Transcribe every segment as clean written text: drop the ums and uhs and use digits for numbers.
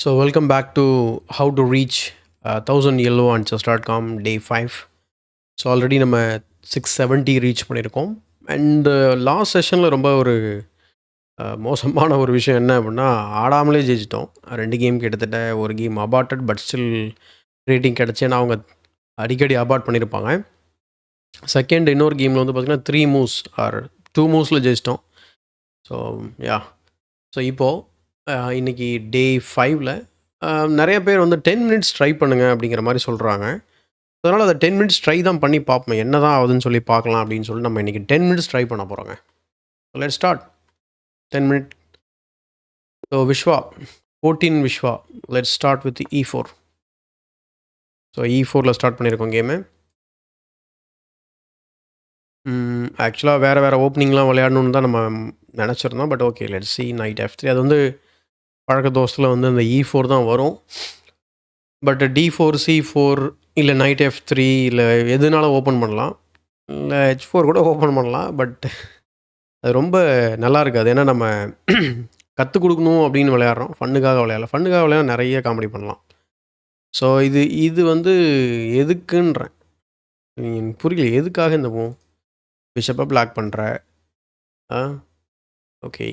Welcome back to how to reach 1000 yellow on chess.com day 5. So already நம்ம 670 reach பண்ணியிருக்கோம். And last செஷனில் ரொம்ப ஒரு மோசமான ஒரு விஷயம் என்ன அப்படின்னா, ஆடாமலே ஜெயிச்சிட்டோம். 2 கேம் கிட்டத்தட்ட ஒரு game aborted but still rating கிடச்சி. ஏன்னா அவங்க அடிக்கடி அபார்ட் பண்ணியிருப்பாங்க. செகண்ட் இன்னொரு கேமில் வந்து பார்த்திங்கன்னா 3 மூவ்ஸ் ஆர் 2 மூவ்ஸில் ஜெயிச்சிட்டோம். ஸோ யா ஸோ இப்போது இன்றைக்கி டே 5ல் நிறைய பேர் வந்து 10 மினிட்ஸ் ட்ரை பண்ணுங்கள் அப்படிங்கிற மாதிரி சொல்கிறாங்க. அதனால் அதை 10 மினிட்ஸ் ட்ரை தான் பண்ணி பார்ப்போம், என்ன தான் ஆகுதுன்னு சொல்லி பார்க்கலாம் அப்படின்னு சொல்லி நம்ம இன்றைக்கி 10 மினிட்ஸ் ட்ரை பண்ண போகிறோங்க. Let's start 10 minute. So Viswa 14 Viswa, let's start with E4. So E4ல் ஸ்டார்ட் பண்ணியிருக்கோம் கேமு. ஆக்சுவலாக வேறு ஓப்பனிங்லாம் விளையாடணுன்னு தான் நம்ம நினச்சிருந்தோம். But okay, let's see knight F3. அது வந்து பழக்க தோசத்தில் வந்து அந்த E4 தான் வரும். பட் D4 C4 இல்லை நைட் F3 இல்லை எதுனாலும் ஓப்பன் பண்ணலாம், இல்லை H4 கூட ஓப்பன் பண்ணலாம். பட் அது ரொம்ப நல்லா இருக்காது. ஏன்னா நம்ம கற்றுக் கொடுக்கணும் அப்படின்னு விளையாடுறோம், ஃபன்னுக்காக விளையாட நிறைய காமெடி பண்ணலாம். ஸோ இது வந்து எதுக்குன்றேன், புரியல எதுக்காக இந்த மூவ். பிஷப்பை பிளாக் பண்ணுற ஓகே.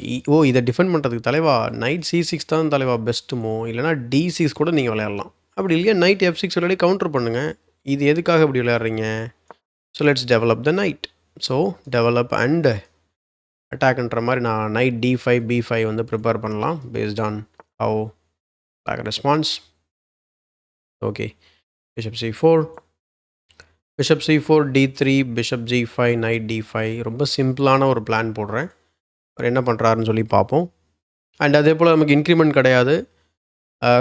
இதை டிஃபெண்ட் பண்ணுறதுக்கு தலைவா நைட் C6 தான் தலைவா பெஸ்ட்டு மூவ். இல்லைனா D6 கூட நீங்கள் விளையாடலாம். அப்படி இல்லையா நைட் F6 விளையாடி கவுண்டர் பண்ணுங்கள். இது எதுக்காக இப்படி விளையாடுறீங்க? So let's develop the knight. So develop and அட்டாக்ன்ற மாதிரி நான் நைட் D5 B5 வந்து ப்ரிப்பேர் பண்ணலாம் based on how black response. Okay, bishop C4, bishop C4 D3, bishop G5, knight D5. ரொம்ப சிம்பிளான ஒரு பிளான் போடுறேன், அவர் என்ன பண்ணுறாருன்னு சொல்லி பார்ப்போம். அண்ட் அதே போல் நமக்கு இன்க்ரிமெண்ட் கிடையாது,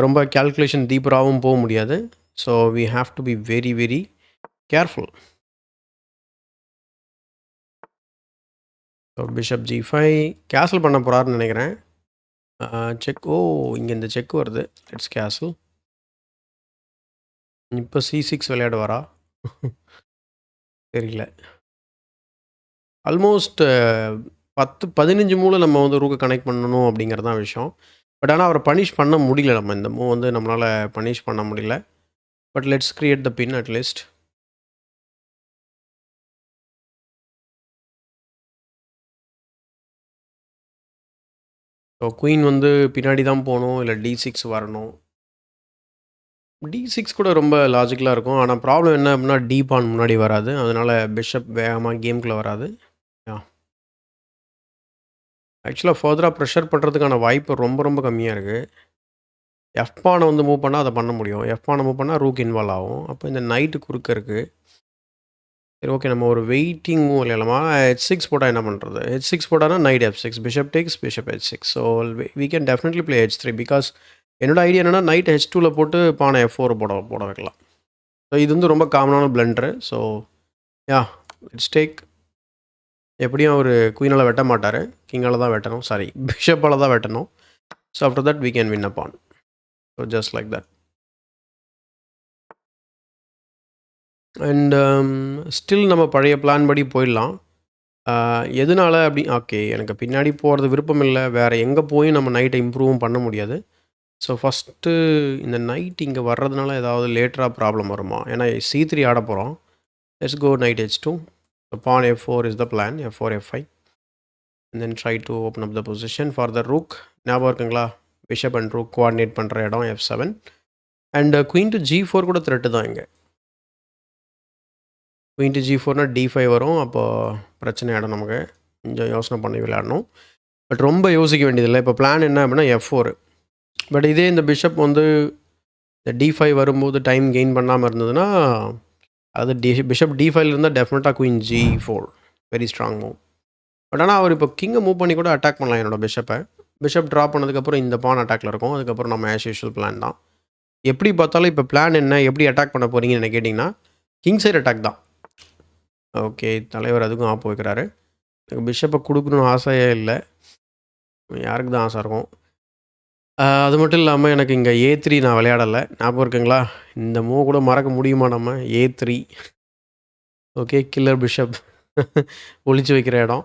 ரொம்ப கேல்குலேஷன் டீப்பராகவும் போக முடியாது. So we have to be very very careful. So bishop G5 cancel பண்ண போகிறாருன்னு நினைக்கிறேன். செக். இங்கே இந்த செக் வருது. Let's cancel. இப்போ C6 விளையாடுவாரா தெரியல. ஆல்மோஸ்ட் 10-15 மூவில் நம்ம வந்து ரூக்கை கனெக்ட் பண்ணணும் அப்படிங்கிறது தான் விஷயம். பட் ஆனால் அவரை பனிஷ் பண்ண முடியல. நம்ம இந்த மூவ் வந்து நம்மளால் பனிஷ் பண்ண முடியல. But let's create the pin at least. So queen வந்து பின்னாடி தான் போகணும், இல்லை D6 வரணும். D6 கூட ரொம்ப லாஜிக்கலாக இருக்கும். ஆனால் ப்ராப்ளம் என்ன அப்படின்னா D பான் முன்னாடி வராது. அதனால் பிஷப் வேகமாக கேமுக்குள்ளே வராது. ஆக்சுவலாக ஃபர்தராக ப்ரெஷர் பண்ணுறதுக்கான வாய்ப்பு ரொம்ப ரொம்ப கம்மியாக இருக்குது. எஃப் பானை வந்து மூவ் பண்ணால் அதை பண்ண முடியும். எஃப் பானை மூவ் பண்ணால் ரூக் இன்வால்வ் ஆகும். அப்போ இந்த நைட்டு குறுக்க இருக்குது. சரி, ஓகே, நம்ம ஒரு வெயிட்டிங் மூவ் இல்லைலாமா. H6 போட்டால் என்ன பண்ணுறது? H6 போட்டால் knight F6, bishop takes, bishop H6. So we can definitely play H3 because என்னோட ஐடியா என்னென்னா நைட் H2வில் போட்டு பானை F4 போட வைக்கலாம். ஸோ இது வந்து ரொம்ப காமனான blender. So yeah let's take. எப்படியும் அவர் குயினால் வெட்ட மாட்டார், கிங்கால் தான் வெட்டணும், சாரி பிஷப்பால் தான் வெட்டணும். So after that we can win a pawn. So just like that. And still நம்ம பழைய பிளான் படி போயிடலாம். எதனால அப்படி ஓகே, எனக்கு பின்னாடி போகிறது விருப்பம் இல்லை. வேறு எங்கே போய் நம்ம நைட்டை இம்ப்ரூவும் பண்ண முடியாது. ஸோ ஃபஸ்ட்டு இந்த நைட் இங்கே வர்றதுனால ஏதாவது லேட்டராக ப்ராப்ளம் வருமா? ஏன்னா C3 ஆட போகிறோம். Let's go knight H2. Pawn F4 is the plan. F4 F5 and then try to open up the position for the rook. ஞாபகம் இருக்குங்களா? பிஷப் அண்ட் ரூக் கோஆர்டினேட் பண்ணுற இடம் F7. And queen to G4 கூட thread தான். இங்கே queen to G4னா D5 வரும். அப்போது பிரச்சனை ஆகிடும். நமக்கு கொஞ்சம் யோசனை பண்ணி விளையாடணும். பட் ரொம்ப யோசிக்க வேண்டியதில்லை. இப்போ பிளான் என்ன அப்படின்னா F4. பட் இதே இந்த பிஷப் வந்து இந்த D5 வரும்போது டைம் கெயின் பண்ணாமல் இருந்ததுன்னா, அது பிஷப் D5 இருந்தால் டெஃபினட்டாக queen G4 very strong move. But ஆனால் அவர் இப்போ கிங்கை மூவ் பண்ணி கூட அட்டாக் பண்ணலாம் என்னோடய பிஷப்பை. பிஷப் ட்ராப் பண்ணதுக்கப்புறம் இந்த பான் அட்டாக்ல இருக்கும். அதுக்கப்புறம் நம்ம ஆஸ் யூஷுவல் பிளான் தான். எப்படி பார்த்தாலும் இப்போ பிளான் என்ன, எப்படி அட்டாக் பண்ண போகிறீங்கன்னு என்ன கேட்டிங்கன்னா கிங் சைடு அட்டாக் தான். ஓகே, தலைவர் அதுக்கும் ஆப்பு வைக்கிறாரு. எனக்கு பிஷப்பை கொடுக்கணும்னு ஆசையே இல்லை, யாருக்கு தான் ஆசை இருக்கும். அது மட்டும் இல்லாமல் எனக்கு இங்கே A3 நான் விளையாடலை, ஞாபகம் இருக்குங்களா? இந்த மூவ் கூட மறக்க முடியுமா நம்ம? A3 ஓகே, கில்லர் பிஷப் ஒளிச்சு வைக்கிற இடம்.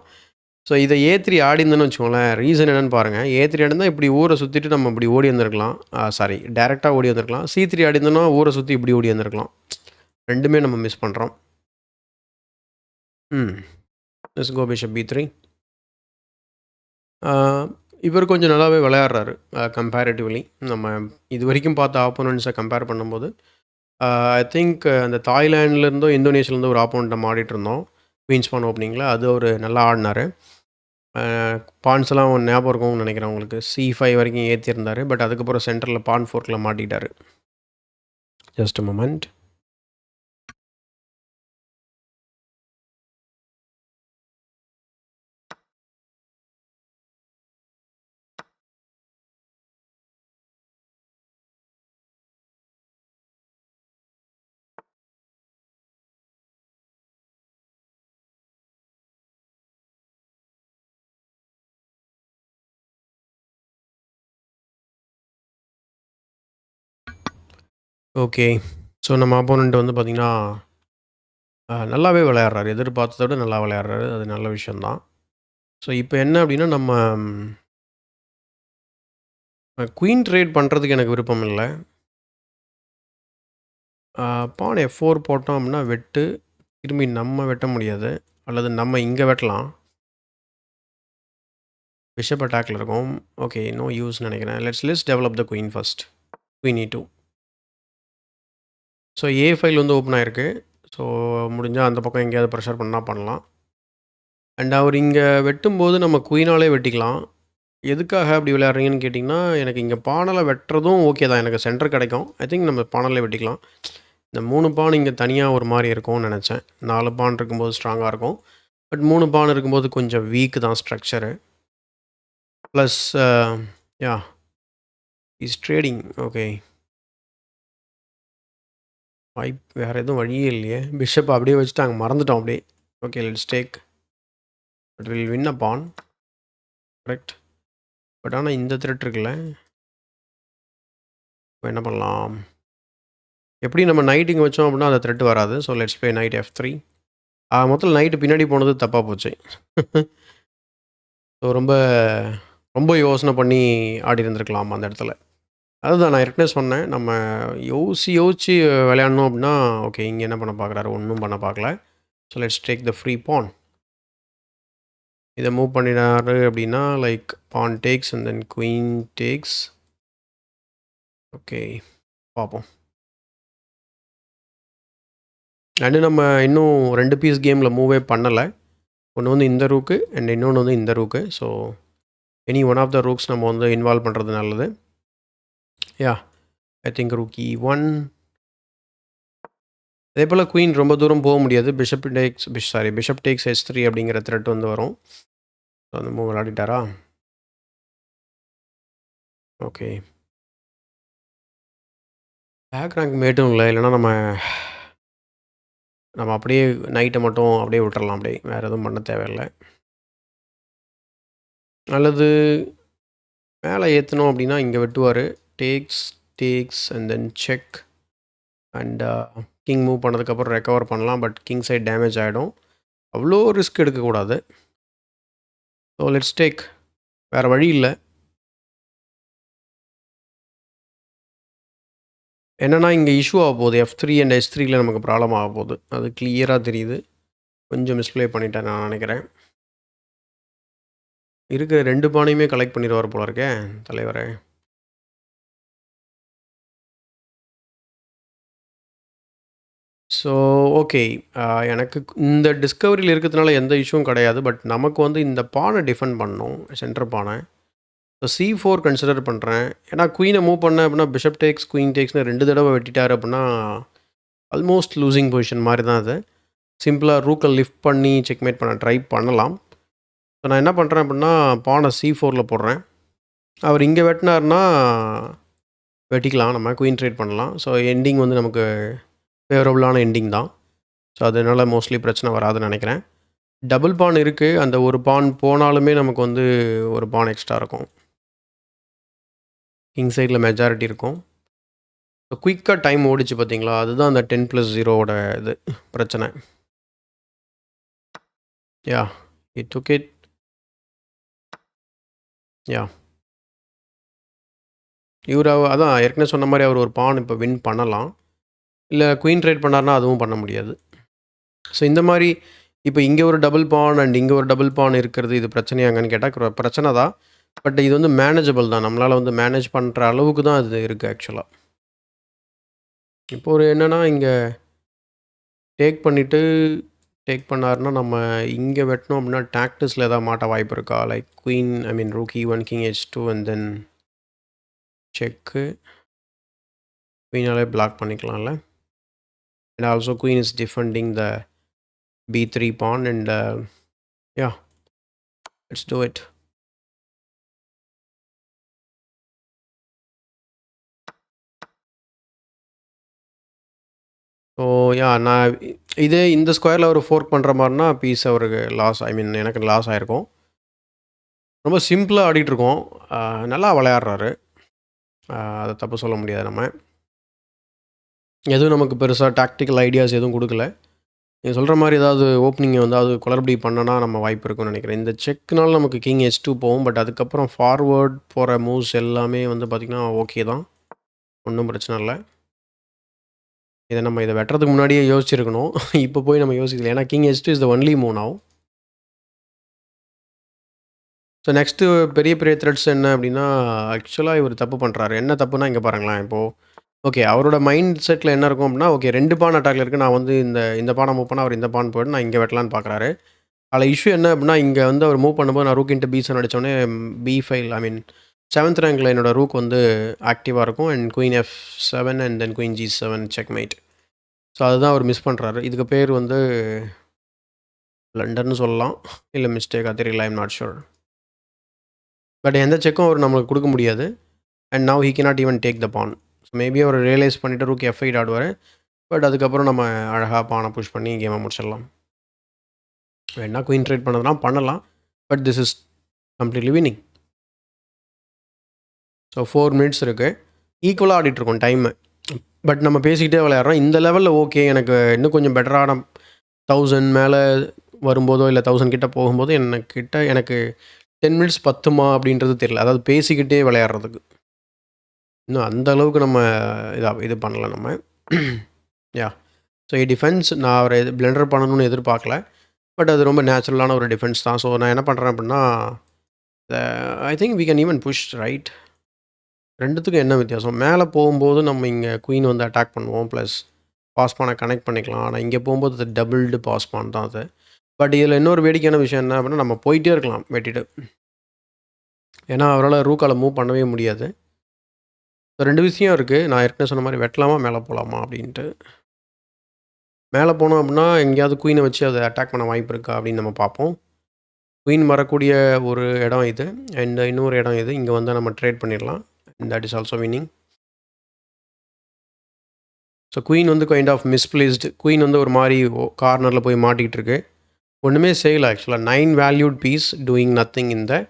ஸோ இதை ஏ3 ஆடிருந்தேன்னு வச்சுக்கோங்களேன், ரீசன் என்னன்னு பாருங்க. ஏ3 ஆடிருந்தா இப்படி ஊர சுத்திட்டு நம்ம இப்படி ஓடி வந்திருக்கலாம். சாரி டைரக்ட்டா ஓடி வந்திருக்கலாம். சி3 ஆடிருந்தோம்னா ஊர சுத்தி இப்படி ஓடி வந்திருக்கலாம். 2மே நம்ம மிஸ் பண்றோம். லெட்ஸ் கோ பிஷப் பி3. ஆ இவர் கொஞ்சம் நல்லாவே விளையாடுறாரு கம்பேரிட்டிவ்லி. நம்ம இதுவரைக்கும் பார்த்த ஆப்போனன்ட்ஸை கம்பேர் பண்ணும்போது. ஐ திங்க் அந்த தாய்லாண்ட்லேருந்தோ, இந்தோனேஷியாலேருந்தோ ஒரு ஆப்போனண்ட்ட நம்ம ஆடிட்டுருந்தோம். குயின்ஸ் பான் ஓப்பனிங்கில. அது அவரு நல்லா ஆடினாரு. பான்ஸ்லாம் ஞாபகம் இருக்கும்னு நினைக்கிறேன் உங்களுக்கு. C5 வரைக்கும் ஏற்றிருந்தார். பட் அதுக்கப்புறம் சென்டரில் பான் ஃபோர்க்கில் மாட்டிட்டார். Just a moment. Okay. So நம்ம ஆப்போனண்ட் வந்து பார்த்திங்கன்னா, நல்லாவே விளையாடுறாரு. எதிர்பார்த்தத விட நல்லா விளையாடுறாரு. அது நல்ல விஷயம் தான். ஸோ இப்போ என்ன அப்படின்னா, நம்ம குயின் ட்ரேட் பண்ணுறதுக்கு எனக்கு விருப்பம் இல்ல. பான் F4 போட்டோம் அப்படின்னா வெட்டு. திரும்பி நம்ம வெட்ட முடியாது. அல்லது நம்ம இங்கே வெட்டலாம். பிஷப் அட்டாக்ல இருக்கும். ஓகே, நோ யூஸ்ன்னு நினைக்கிறேன். Let's develop the queen first. Queen E2. So A file வந்து ஓப்பன் ஆயிருக்கு. ஸோ முடிஞ்சா அந்த பக்கம் எங்கேயாவது ப்ரெஷர் பண்ணா பண்ணலாம். அண்ட் அவர் இங்கே வெட்டும்போது நம்ம குயினாலே வெட்டிக்கலாம். எதுக்காக அப்படி விளையாடுறீங்கன்னு கேட்டிங்கன்னா, எனக்கு இங்கே பானல வெட்டுறதும் ஓகே தான். எனக்கு சென்டர் கிடைக்கும். ஐ திங்க் நம்ம பானலே வெட்டிக்கலாம். இந்த 3 பான் இங்கே தனியா ஒரு மாரி இருக்கும்னு நெனச்சேன். 4 பான் இருக்கும்போது ஸ்ட்ராங்கா இருக்கும். பட் 3 பான் இருக்கும்போது கொஞ்சம் வீக் தான் structure. Plus yeah is trading. Okay. வேறு எதுவும் வழியே இல்லையே. பிஷப் அப்படியே வச்சுட்டாங்க. மறந்துட்டோம் அப்படியே. Okay, let's take. But will win a pawn. Correct. But ஆனால் இந்த த்ரெட் இருக்குல்ல. இப்போ என்ன பண்ணலாம்? எப்படி நம்ம நைட் இங்கே வச்சோம் அப்படின்னா அந்த த்ரெட் வராது. So let's play night F3. மொத்தத்தில் நைட்டு பின்னாடி போனது தப்பாக போச்சு. ஸோ ரொம்ப ரொம்ப யோசனை பண்ணி ஆடி இருந்திருக்கலாம் அந்த இடத்துல. அதுதான் நான் ஏற்கனவே சொன்னேன். நம்ம யோசிச்சு விளையாடணும் அப்படின்னா, ஓகே இங்கே என்ன பண்ண பார்க்குறாரு? ஒன்றும் பண்ண பார்க்கல. So let's take the free pawn. இதை மூவ் பண்ணினாரு அப்படின்னா like pawn takes and then queen takes. Okay, பார்ப்போம். அண்டு நம்ம இன்னும் 2 பீஸ் கேமில் மூவே பண்ணலை. ஒன்று வந்து இந்த ரூக்கு அண்ட் இன்னொன்று வந்து இந்த rook. So any one of the rooks நம்ம வந்து இன்வால்வ் பண்ணுறது நல்லது. I think rook E1. அதே போல் குயின் ரொம்ப தூரம் போக முடியாது. பிஷப் டேக்ஸ் H3 அப்படிங்கிற த்ரெட் வந்து வரும். ஸோ அந்த மூவ் விளையாடிட்டாரா? ஓகே. பேக் ரேங்க் மேட்டும் இல்லை. இல்லைனா நம்ம அப்படியே நைட்டை மட்டும் அப்படியே விட்டுறலாம். அப்படியே வேறு எதுவும் பண்ண தேவையில்லை. அல்லது மேலே ஏற்றணும் அப்படின்னா இங்கே வெட்டுவார். Takes and then check. And king move பண்ணதுக்கப்புறம் ரெக்கவர் பண்ணலாம். பட் கிங் சைட் டேமேஜ் ஆகிடும். அவ்வளோ ரிஸ்க் எடுக்கக்கூடாது. So let's take. வேறு வழி இல்லை. என்னென்னா இங்கே இஷ்யூ ஆக போகுது. F3 அண்ட் H3ல நமக்கு ப்ராப்ளம் ஆக போகுது. அது கிளியராக தெரியுது. கொஞ்சம் மிஸ்ப்ளே பண்ணிட்டேன் நான் நினைக்கிறேன். இருக்கிற 2 பானையுமே கலெக்ட் பண்ணிடுவார் போல இருக்கே தலைவரே. So okay. எனக்கு இந்த டிஸ்கவரியில் இருக்கிறதுனால எந்த இஷ்யூவும் கிடையாது. பட் நமக்கு வந்து இந்த பானை டிஃபெண்ட் பண்ணணும். சென்டர் பானை. ஸோ C4 கன்சிடர் பண்ணுறேன். ஏன்னா குயினை மூவ் பண்ணேன் அப்படின்னா பிஷப் டேக்ஸ், குயின் டேக்ஸ்னு 2 தடவை வெட்டிட்டார் அப்படின்னா ஆல்மோஸ்ட் லூசிங் பொசிஷன் மாதிரி தான் அது. சிம்பிளாக ரூக்கை லிஃப்ட் பண்ணி செக்மேட் பண்ண ட்ரை பண்ணலாம். ஸோ நான் என்ன பண்ணுறேன் அப்படின்னா பானை C4ல போடுறேன். அவர் இங்கே வெட்டினார்னா வெட்டிக்கலாம். நம்ம குயின் ட்ரேட் பண்ணலாம். ஸோ எண்டிங் வந்து நமக்கு ஃபேவரபுளான எண்டிங் தான். ஸோ அதனால் மோஸ்ட்லி பிரச்சனை வராதுன்னு நினைக்கிறேன். டபுள் பான் இருக்குது. அந்த ஒரு பான் போனாலுமே நமக்கு வந்து ஒரு பான் எக்ஸ்ட்ரா இருக்கும். கிங் சைடில் மெஜாரிட்டி இருக்கும். ஸோ குயிக்காக டைம் ஓடிச்சு பார்த்தீங்களா? அதுதான் அந்த 10+0வோட இது பிரச்சனை. It took it. யாஹ்! இவரு அதான் ஏற்கனவே சொன்ன மாரி அவர் ஒரு பான் இப்ப வின் பண்ணலாம். இல்ல குயின் ட்ரேட் பண்ணாருன்னா அதுவும் பண்ண முடியாது. ஸோ இந்த மாரி இப்ப இங்க ஒரு டபுள் பான் அண்ட் இங்க ஒரு டபுள் பான் இருக்கிறது இது பிரச்சனையாங்கன்னு கேட்டா பிரச்சனை தான். பட் இது வந்து மேனேஜபிள் தான். நம்மளால வந்து மேனேஜ் பண்ற அளவுக்கு தான் அது இருக்கு ஆக்சுவலா. இப்போ ஒரு என்னன்னா, இங்க டேக் பண்ணாருன்னா, நம்ம இங்க வெட்டினோம் அப்படின்னா, டாக்டிஸ்ல ஏதாவது மாட்ட வாய்ப்பு இருக்கா? Like queen I mean rook E1, king H2 and then check. குயினாலே பிளாக் பண்ணிக்கலாம்ல. And also queen is defending the B3 pawn and yeah, let's do it. So நான் இதே இந்த ஸ்கொயரில் ஒரு ஃபோர்க் பண்ணுற மாதிரினா பீஸ் அவருக்கு லாஸ் ஐ மீன் எனக்கு லாஸ் ஆகிருக்கும். ரொம்ப சிம்பிளாக ஆடிட்டுருக்கோம். நல்லா விளையாடுறாரு. அதை தப்பு சொல்ல முடியாது நம்ம. எதுவும் நமக்கு பெருசாக டாக்டிக்கல் ஐடியாஸ் எதுவும் கொடுக்கல. நீங்கள் சொல்கிற மாதிரி ஏதாவது ஓப்பனிங்கை வந்து அது குளறுபடி பண்ணனா நம்ம வாய்ப்பு இருக்குன்னு நினைக்கிறேன். இந்த செக்னால நமக்கு கிங் H2 போகும். பட் அதுக்கப்புறம் ஃபார்வேர்ட் போகிற மூவ்ஸ் எல்லாமே வந்து பார்த்திங்கன்னா ஓகே தான். ஒன்றும் பிரச்சனை இல்லை. இதை வெட்டுறதுக்கு முன்னாடியே யோசிச்சிருக்கணும். இப்போ போய் நம்ம யோசிக்கல. ஏன்னா king H2 is the only move now. So next பெரிய பெரிய த்ரெட்ஸ் என்ன அப்படின்னா, ஆக்சுவலாக இவர் தப்பு பண்ணுறாரு. என்ன தப்புனா இங்கே பாருங்களேன். இப்போது ஓகே அவரோட மைண்ட் செட்டில் என்ன இருக்கும் அப்படின்னா, ஓகே 2 பான் அட்டாக்ல இருக்குது. நான் வந்து இந்த பானை மூவ் பண்ணால் அவர் இந்த பான் போய்ட்டு நான் இங்கே வெட்டலான்னு பார்க்குறாரு. அதில் இஷ்யூ என்ன அப்படின்னா, இங்கே வந்து அவர் மூவ் பண்ணும்போது நான் ரூக் இன்ட்டு B7 அடித்தோடனே B5 ஐ மீன் 7th ரேங்கில் என்னோட ரூக் வந்து ஆக்டிவாக இருக்கும். And queen F7 and then queen G7 checkmate. So அதுதான் அவர் மிஸ் பண்ணுறாரு. இதுக்கு பேர் வந்து லண்டன்னு சொல்லலாம். இல்லை மிஸ்டேக்கா தெரியல. I'm not sure. பட் எந்த செக்கும் அவர் நம்மளுக்கு கொடுக்க முடியாது. And now he cannot even take the pawn. So maybe அவர் ரியலைஸ் பண்ணிவிட்டு ரூக் F8 ஆடுவார். பட் அதுக்கப்புறம் நம்ம அழகாக பானை புஷ் பண்ணி கேமை முடிச்சிடலாம். வேணா குயின் ட்ரேட் பண்ணதுனா பண்ணலாம். But this is completely winning. So 4 minutes இருக்குது. ஈக்குவலாக ஆடிட்டுருக்கோம் டைமு. பட் நம்ம பேசிக்கிட்டே விளையாடுறோம். இந்த லெவலில் ஓகே எனக்கு இன்னும் கொஞ்சம் பெட்டரான 1000 மேலே வரும்போதோ இல்லை 1000 கிட்ட போகும்போது எனக்கு 10 மினிட்ஸ் பத்துமா அப்படின்றது தெரியல. அதாவது பேசிக்கிட்டே விளையாடுறதுக்கு. இன்னும் அந்த அளவுக்கு நம்ம இது பண்ணல நம்ம. யா ஸோ டிஃபென்ஸ் நான் அவரை பிளெண்டர் பண்ணணும்னு எதிர்பார்க்கல. பட் அது ரொம்ப நேச்சுரலான ஒரு டிஃபென்ஸ் தான். ஸோ நான் என்ன பண்ணுறேன் அப்படின்னா, I think we can even push right. ரெண்டுத்துக்கும் என்ன வித்தியாசம்? மேலே போகும்போது நம்ம இங்கே குயின் வந்து அட்டாக் பண்ணுவோம். ப்ளஸ் பாஸ்பானை கனெக்ட் பண்ணிக்கலாம். ஆனால் இங்கே போகும்போது அது டபுள்டு பாஸ்பான் தான் அது. பட் இதில் இன்னொரு வேடிக்கையான விஷயம் என்ன அப்படின்னா, நம்ம போயிட்டே இருக்கலாம் வெட்டிட்டு. ஏன்னா அவரால் ரூக்கால் மூவ் பண்ணவே முடியாது. ஸோ 2 விஷயம் இருக்குது. நான் ஏற்கனவே சொன்ன மாதிரி வெட்டலாமா மேலே போகலாமா அப்படின்ட்டு. மேலே போனோம் அப்படின்னா எங்கேயாவது குயினை வச்சு அதை அட்டாக் பண்ண வாய்ப்பு இருக்கா அப்படின்னு நம்ம பார்ப்போம். குயின் வரக்கூடிய ஒரு இடம் இது. அண்ட் இன்னொரு இடம் இது. இங்கே வந்து நம்ம ட்ரேட் பண்ணிடலாம். And that is also winning. So queen வந்து கைண்ட் ஆஃப் மிஸ்பிளேஸ்டு. குயின் வந்து ஒரு மாதிரி கார்னரில் போய் மாட்டிக்கிட்டு இருக்கு. ஒன்றுமே செய்யலை ஆக்சுவலாக. 9 valued piece doing nothing in the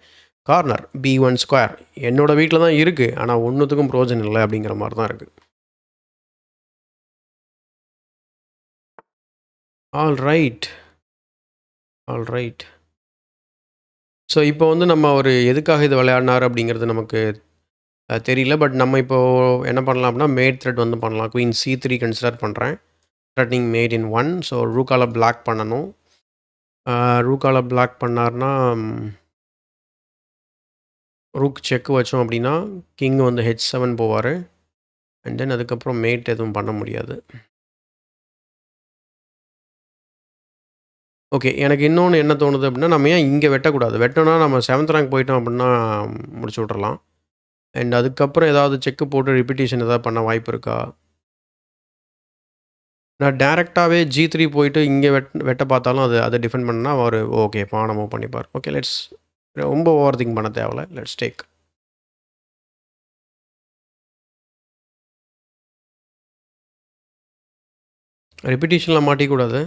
corner B1 square. என்னோடய வீட்டில் தான் இருக்குது. ஆனால் ஒன்றுத்துக்கும் பிரோஜனம் இல்லை அப்படிங்கிற மாதிரி தான் இருக்குது. All right. ஸோ இப்போ வந்து நம்ம ஒரு எதுக்காக இது விளையாடினார் அப்படிங்கிறது நமக்கு தெரியல. பட் நம்ம இப்போது என்ன பண்ணலாம் அப்படின்னா, மேட் த்ரெட் வந்து பண்ணலாம். குயின் C3 கன்சிடர் பண்ணுறேன். Threatening mate in 1. ஸோ ரூக்கால பிளாக் பண்ணணும். ரூக்கால பிளாக் பண்ணார்னா ரூக் செக் வச்சோம் அப்படின்னா கிங் வந்து H7 போவார். அண்ட் தென் அதுக்கப்புறம் மேட் எதுவும் பண்ண முடியாது. ஓகே எனக்கு இன்னொன்று என்ன தோணுது அப்படின்னா, நம்ம ஏன் இங்கே வெட்டக்கூடாது? வெட்டோன்னா நம்ம 7th ரேங்க் போயிட்டோம் அப்படின்னா முடிச்சு விட்றலாம். அண்ட் அதுக்கப்புறம் ஏதாவது செக்கு போட்டு ரிப்பீட்டேஷன் ஏதாவது பண்ண வாய்ப்பு இருக்கா? நான் டேரெக்டாகவே G3 போயிட்டு இங்கே வெட்ட பார்த்தாலும் அதை டிஃபெண்ட் பண்ணா அவர் ஓகே பானை மூவ் பண்ணிப்பார். ஓகே லெட்ஸ் ரொம்ப ஓவர் திங்க் பண்ண தேவையில்ல. Let's take. ரிப்பீட்டேஷனில் மாட்டிக்கூடாது.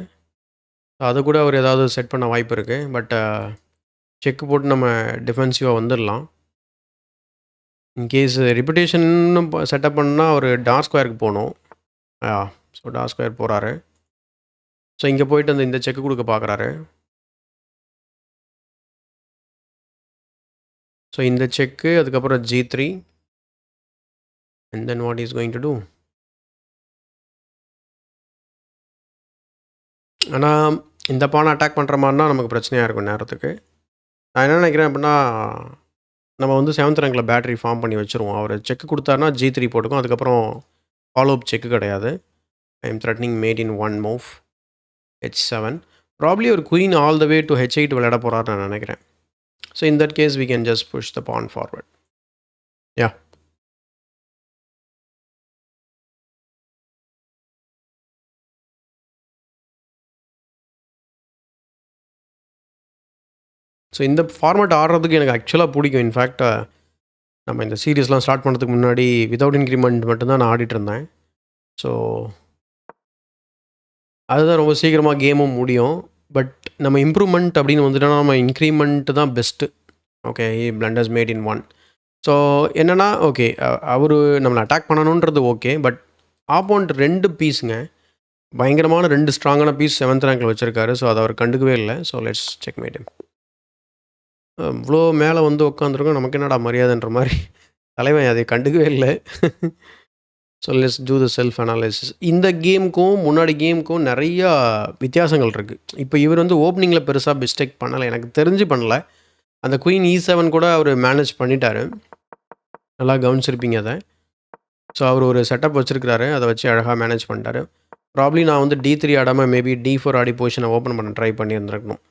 அது கூட அவர் ஏதாவது செட் பண்ண வாய்ப்பு இருக்குது. பட் செக்கு போட்டு நம்ம டிஃபென்சிவாக வந்துடலாம். இன்கேஸ் ரிப்பீட்டேஷன்னு செட்டப் பண்ணால் அவர் டார்க் ஸ்கொயருக்கு போகணும். ஸோ டார்க் ஸ்கொயர் போகிறாரு. ஸோ இங்கே போயிட்டு இந்த செக்கு கொடுக்க பார்க்குறாரு. ஸோ இந்த செக்கு, அதுக்கப்புறம் G3 and then what is going to do? ஆனால் இந்த பானை அட்டாக் பண்ணுற மாதிரினா நமக்கு பிரச்சனையாக இருக்கும் நேரத்துக்கு. நான் என்ன நினைக்கிறேன் அப்படின்னா, நம்ம வந்து 7th ரேங்கில் பேட்டரி ஃபார்ம் பண்ணி வச்சுருவோம். அவர் செக்கு கொடுத்தாருனா G3 போட்டுக்கும். அதுக்கப்புறம் ஃபாலோ அப் செக்கு கிடையாது. I am threatening mate in 1 move H7. Probably ஒரு queen all the way to H8 விளையாட போகிறாருன்னு நான் நினைக்கிறேன். So in that case we can just push the pawn forward. Yeah so இந்த format ஆடுறதுக்கு எனக்கு ஆக்சுவலாக பிடிக்கும். இன்ஃபேக்ட் நம்ம இந்த சீரீஸ்லாம் ஸ்டார்ட் பண்ணுறதுக்கு முன்னாடி வித்தவுட் இன்க்ரிமெண்ட் மட்டும்தான் நான் ஆடிட்டு இருந்தேன். ஸோ அதுதான் ரொம்ப சீக்கிரமாக கேமும் முடியும். பட் நம்ம இம்ப்ரூவ்மெண்ட் அப்படின்னு வந்துட்டோம்னா நம்ம இன்க்ரிமெண்ட் தான் best. Okay, blinders mat in 1. So என்னென்னா ஓகே, அவர் நம்மளை அட்டாக் பண்ணணுன்றது ஓகே. பட் ஆப்போனண்ட் 2 பீஸுங்க, பயங்கரமான 2 ஸ்ட்ராங்கான பீஸ் 7th ரேங்கில் வச்சுருக்காரு. ஸோ அதை அவர் கண்டுக்கவே இல்லை. So let's check mat him. இவ்வளோ மேலே வந்து உட்காந்துருக்கோம், நமக்கு என்னடா மரியாதைன்ற மாதிரி. தலைவன் அதை கண்டுக்கவே இல்லை. So let's do the self analysis. இந்த கேமுக்கும் முன்னாடி கேமுக்கும் நிறையா வித்தியாசங்கள் இருக்குது. இப்போ இவர் வந்து ஓப்பனிங்கில் பெருசாக மிஸ்டேக் பண்ணலை, எனக்கு தெரிஞ்சு பண்ணலை. அந்த குயின் E7 கூட அவர் மேனேஜ் பண்ணிட்டார். நல்லா கவனிச்சிருப்பீங்க அதை. ஸோ அவர் ஒரு செட்டப் வச்சுருக்கிறாரு, அதை வச்சு அழகாக மேனேஜ் பண்ணிட்டாரு. ப்ராப்ளி நான் வந்து D3 ஆடாமல் மேபி D4 ஆடி பொசிஷனை ஓப்பன் பண்ண ட்ரை பண்ணியிருந்துருக்கணும்.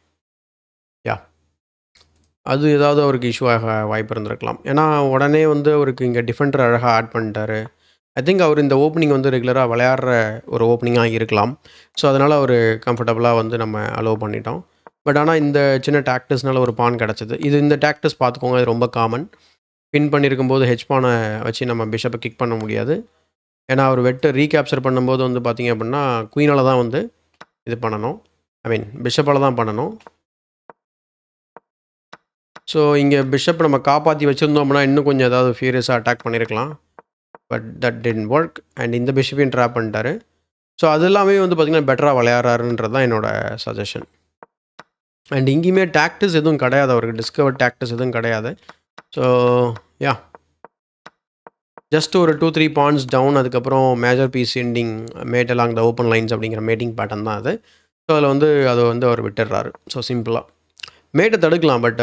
யா, அது ஏதாவது அவருக்கு இஷ்யூ ஆக வாய்ப்பு இருந்திருக்கலாம். ஏன்னா உடனே வந்து அவருக்கு இங்கே டிஃபெண்டர் அழகாக ஆட் பண்ணிட்டாரு. ஐ திங்க் அவர் இந்த ஓப்பனிங் வந்து ரெகுலராக விளையாடுற ஒரு ஓப்பனிங்காக இருக்கலாம். ஸோ அதனால் அவர் கம்ஃபர்டபுளாக வந்து நம்ம அலோவ் பண்ணிட்டோம். பட் ஆனால் இந்த சின்ன டாக்டிஸ்னால ஒரு பான் கிடச்சிது. இந்த டாக்டிஸ் பார்த்துக்கோங்க, இது ரொம்ப காமன். பின் பண்ணியிருக்கும்போது ஹெச் பானை வச்சு நம்ம பிஷப்பை கிக் பண்ண முடியாது. ஏன்னா அவர் வெட்டு ரீகேப்சர் பண்ணும்போது வந்து பார்த்திங்க அப்படின்னா குயினால் தான் வந்து இது பண்ணணும். ஐ மீன் பிஷப்பால் தான் பண்ணணும். ஸோ இங்கே பிஷப் நம்ம காப்பாற்றி வச்சுருந்தோம் அப்படின்னா இன்னும் கொஞ்சம் ஏதாவது ஃபியூரியஸாக அட்டாக் பண்ணியிருக்கலாம். But that didn't work. And இந்த பிஷப்பையும் ட்ராப் பண்ணிட்டாரு. ஸோ அது எல்லாமே வந்து பார்த்திங்கன்னா பெட்டராக விளையாடுறாருன்றது தான் என்னோடய சஜஷன். அண்ட் இங்கேயுமே டாக்டிஸ் எதுவும் கிடையாது, அவருக்கு டிஸ்கவர் டாக்டிஸ் எதுவும் கிடையாது. ஸோ யா, ஜஸ்ட் ஒரு 2-3 பாயிண்ட்ஸ் டவுன், அதுக்கப்புறம் major piece ending mate along the open lines அப்படிங்கிற மேட்டிங் பேட்டர்ன் தான் அது. ஸோ அதில் வந்து அதை வந்து அவர் விட்டுடுறாரு. ஸோ சிம்பிளாக மேட்டை தடுக்கலாம். பட்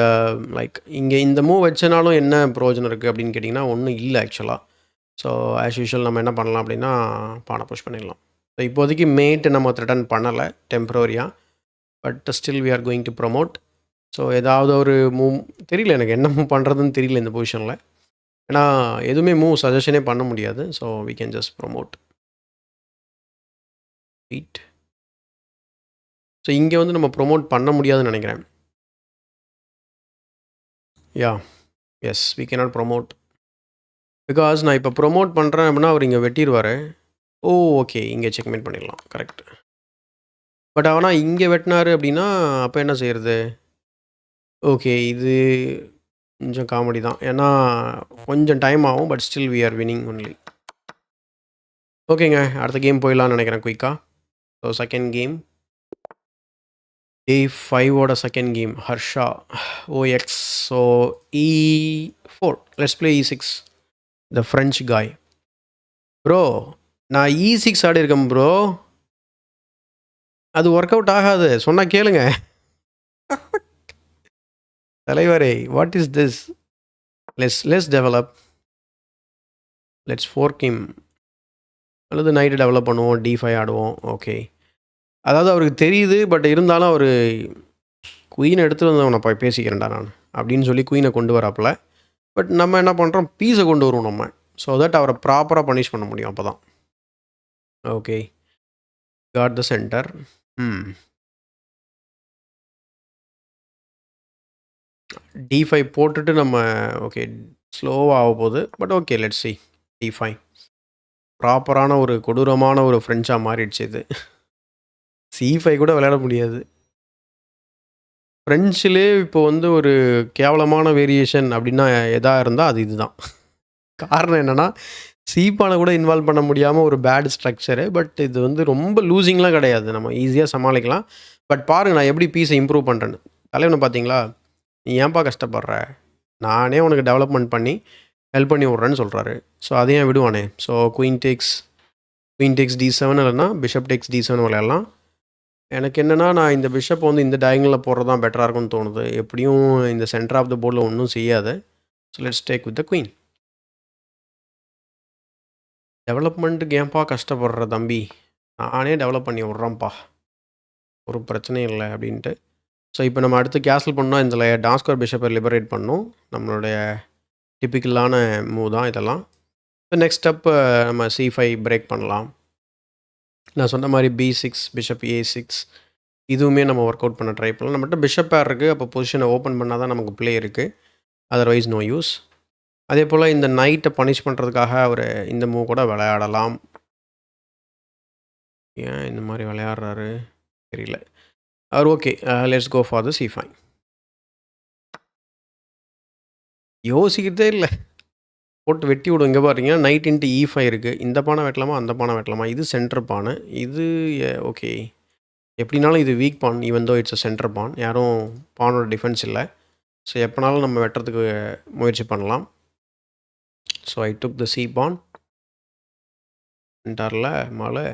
லைக் இங்கே இந்த மூவ் வச்சனாலும் என்ன ப்ரோஜனம் இருக்குது அப்படின்னு கேட்டிங்கன்னா ஒன்றும் இல்லை ஆக்சுவலாக. ஸோ ஆஸ் யூஷுவல் நம்ம என்ன பண்ணலாம் அப்படின்னா பானை புஷ் பண்ணிடலாம். ஸோ இப்போதைக்கு மேட்டு நம்ம த்ரெட்டன் பண்ணலை டெம்ப்ரவரியாக. But still we are going to promote. So ஏதாவது ஒரு மூவ் தெரியல, எனக்கு என்ன மூவ் பண்ணுறதுன்னு தெரியல இந்த பொசிஷனில். ஏன்னா எதுவுமே மூவ் சஜஷனே பண்ண முடியாது. So we can just promote it. So இங்கே வந்து நம்ம ப்ரொமோட் பண்ண முடியாதுன்னு நினைக்கிறேன். Yeah yes, we cannot promote because நான் இப்போ ப்ரொமோட் பண்ணுறேன் அப்படின்னா அவர் இங்கே வெட்டிடுவார். ஓ ஓகே, இங்கே செக்மேட் பண்ணிடலாம், கரெக்ட். பட் ஆனால் இங்கே வெட்டினார் அப்படின்னா அப்போ என்ன செய்கிறது? ஓகே, இது கொஞ்சம் காமெடி தான். ஏன்னா கொஞ்சம் டைம் ஆகும். But still we are winning only. ஓகேங்க, அடுத்த கேம் போயிடலான்னு நினைக்கிறேன் குயிக்காக. ஸோ செகண்ட் கேம், Day 5ஓட second game, Harsha OX. So E4, let's play E6, the French காய். ப்ரோ நான் E6 ஆடி இருக்கேன் ப்ரோ, அது ஒர்க் அவுட் ஆகாது, சொன்னால் கேளுங்க. தலைவரே, what is this? Let's develop, let's fork him, அல்லது நைட்டு டெவலப் பண்ணுவோம், D5 ஆடுவோம். ஓகே, அதாவது அவருக்கு தெரியுது. பட் இருந்தாலும் அவர் குயினை எடுத்துகிட்டு வந்தவனை போய் பேசிக்கிறேன்டா நான் அப்படின்னு சொல்லி குயினை கொண்டு வராப்பில். பட் நம்ம என்ன பண்ணுறோம், பீஸை கொண்டு வருவோம் நம்ம. ஸோ தட் அவரை ப்ராப்பராக பனிஷ் பண்ண முடியும் அப்போ தான். Okay, God the centre. D5 போட்டுட்டு நம்ம ஓகே ஸ்லோவாக ஆக போகுது. But okay, let's C. D5 ப்ராப்பரான ஒரு கொடூரமான ஒரு ஃப்ரெஞ்சாக மாறிடுச்சு இது. C5 கூட விளையாட முடியாது. ஃப்ரெஞ்சிலே இப்போ வந்து ஒரு கேவலமான வேரியேஷன் அப்படின்னா எதாக இருந்தால் அது இதுதான். காரணம் என்னென்னா சீப்பானை கூட இன்வால்வ் பண்ண முடியாமல் ஒரு பேட் ஸ்ட்ரக்சரு. பட் இது வந்து ரொம்ப லூசிங்லாம் கிடையாது, நம்ம ஈஸியாக சமாளிக்கலாம். பட் பாருங்கள் நான் எப்படி பீஸை இம்ப்ரூவ் பண்ணுறேன்னு. தலைவனை பார்த்தீங்களா, நீ ஏன்பா கஷ்டப்படுற, நானே உனக்கு டெவலப்மெண்ட் பண்ணி ஹெல்ப் பண்ணி விட்றேன்னு சொல்கிறாரு. ஸோ அதையும் விடுவானே. ஸோ குயின் டேக்ஸ் D7 இல்லைன்னா பிஷப் டேக்ஸ் D7 விளையாடலாம். எனக்கு என்னென்னா நான் இந்த பிஷப் வந்து இந்த டயங்கலில் போடுறது தான் பெட்டராக இருக்கும்னு தோணுது. எப்படியும் இந்த சென்டர் ஆஃப் த போர்டில் ஒன்றும் செய்யாது. So let's take with the queen. டெவலப்மெண்ட்டுக்கு ஏன்ப்பா கஷ்டப்படுற தம்பி, நானே டெவலப் பண்ணி விட்றேன்ப்பா, ஒரு பிரச்சனையும் இல்லை அப்படின்ட்டு. ஸோ இப்போ நம்ம அடுத்து கேன்சல் பண்ணால் இதில் டாஸ்கர் பிஷப்பை லிபரேட் பண்ணணும். நம்மளுடைய டிப்பிக்கலான மூவ் தான் இதெல்லாம். இப்போ நெக்ஸ்ட் ஸ்டெப் நம்ம C5 பிரேக் பண்ணலாம். நான் சொன்ன மாதிரி B6 பிஷப் A6 இதுவுமே நம்ம ஒர்க் அவுட் பண்ண ட்ரை பண்ணலாம். நம்மகிட்ட பிஷப் பேர் இருக்குது. அப்போ பொசிஷனை ஓப்பன் பண்ணால் தான் நமக்கு ப்ளே இருக்குது. Otherwise no use. அதே போல் இந்த நைட்டை பனிஷ் பண்ணுறதுக்காக அவர் இந்த மூவ் கூட விளையாடலாம். ஏன் இந்த மாதிரி விளையாடுறாரு தெரியல. அவர் okay, let's go for the C5. யோசிக்கிறதே இல்லை, போட்டு வெட்டி விடும். இங்கே பாருங்க, நைட் இன்ட்டு E5 இருக்குது. இந்த பானை வெட்டலாமா, அந்த பானை வெட்டலாமா? இது சென்டர் பானை, இது ஓகே. எப்படினாலும் இது weak pawn, even though it's a center pawn. யாரும் பானோட டிஃபென்ஸ் இல்லை. ஸோ எப்போனாலும் நம்ம வெட்டுறதுக்கு முயற்சி பண்ணலாம். So I took the C பான். சென்டரில் மலை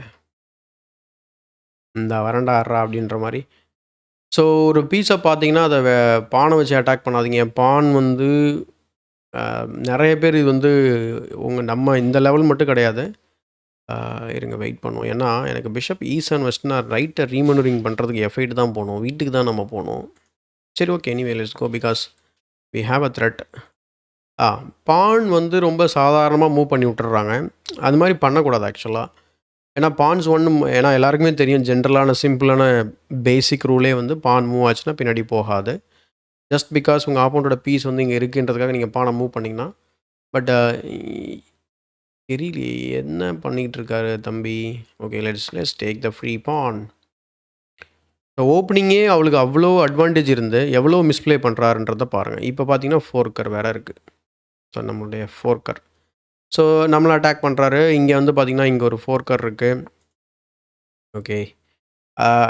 இந்த வரண்டா ஆடுறா அப்படின்ற மாதிரி. ஸோ ஒரு பீஸை பார்த்தீங்கன்னா அதை பானை வச்சு அட்டாக் பண்ணாதீங்க. பான் வந்து நிறைய பேர் இது வந்து நம்ம இந்த லெவல் மட்டும் கிடையாது. இருங்க வெயிட் பண்ணுவோம். ஏன்னா எனக்கு பிஷப் E7 வச்சுட்டு நான் ரைட்டை ரீமனூரிங் பண்ணுறதுக்கு F8 தான் போகணும். வீட்டுக்கு தான் நம்ம போகணும். சரி okay, anyway let's go because we have a threat. Pawn வந்து ரொம்ப சாதாரணமாக மூவ் பண்ணி விட்டுறாங்க. அது மாதிரி பண்ணக்கூடாது ஆக்சுவலாக. ஏன்னா பான்ஸ் ஏன்னா எல்லாருக்குமே தெரியும், ஜென்ரலான சிம்பிளான பேசிக் ரூலே வந்து பான் மூவ் ஆச்சுன்னா பின்னாடி போகாது. ஜஸ்ட் பிகாஸ் உங்கள் ஆப்போனோட பீஸ் வந்து இங்கே இருக்குன்றதுக்காக நீங்கள் பானை மூவ் பண்ணிங்கன்னா. பட் தெரியலையே என்ன பண்ணிக்கிட்டு இருக்காரு தம்பி. Okay, let's take the free pawn. ஓப்பனிங்கே அவளுக்கு அவ்வளோ அட்வான்டேஜ் இருந்து எவ்வளோ மிஸ்ப்ளே பண்ணுறாருன்றத பாருங்கள். இப்போ பார்த்தீங்கன்னா ஃபோர்க்கர் வேறு இருக்குது. ஸோ நம்மளுடைய ஃபோர்க்கர், ஸோ நம்மளை அட்டாக் பண்ணுறாரு. இங்கே வந்து பார்த்திங்கன்னா இங்கே ஒரு ஃபோர்க்கர் இருக்குது. ஓகே,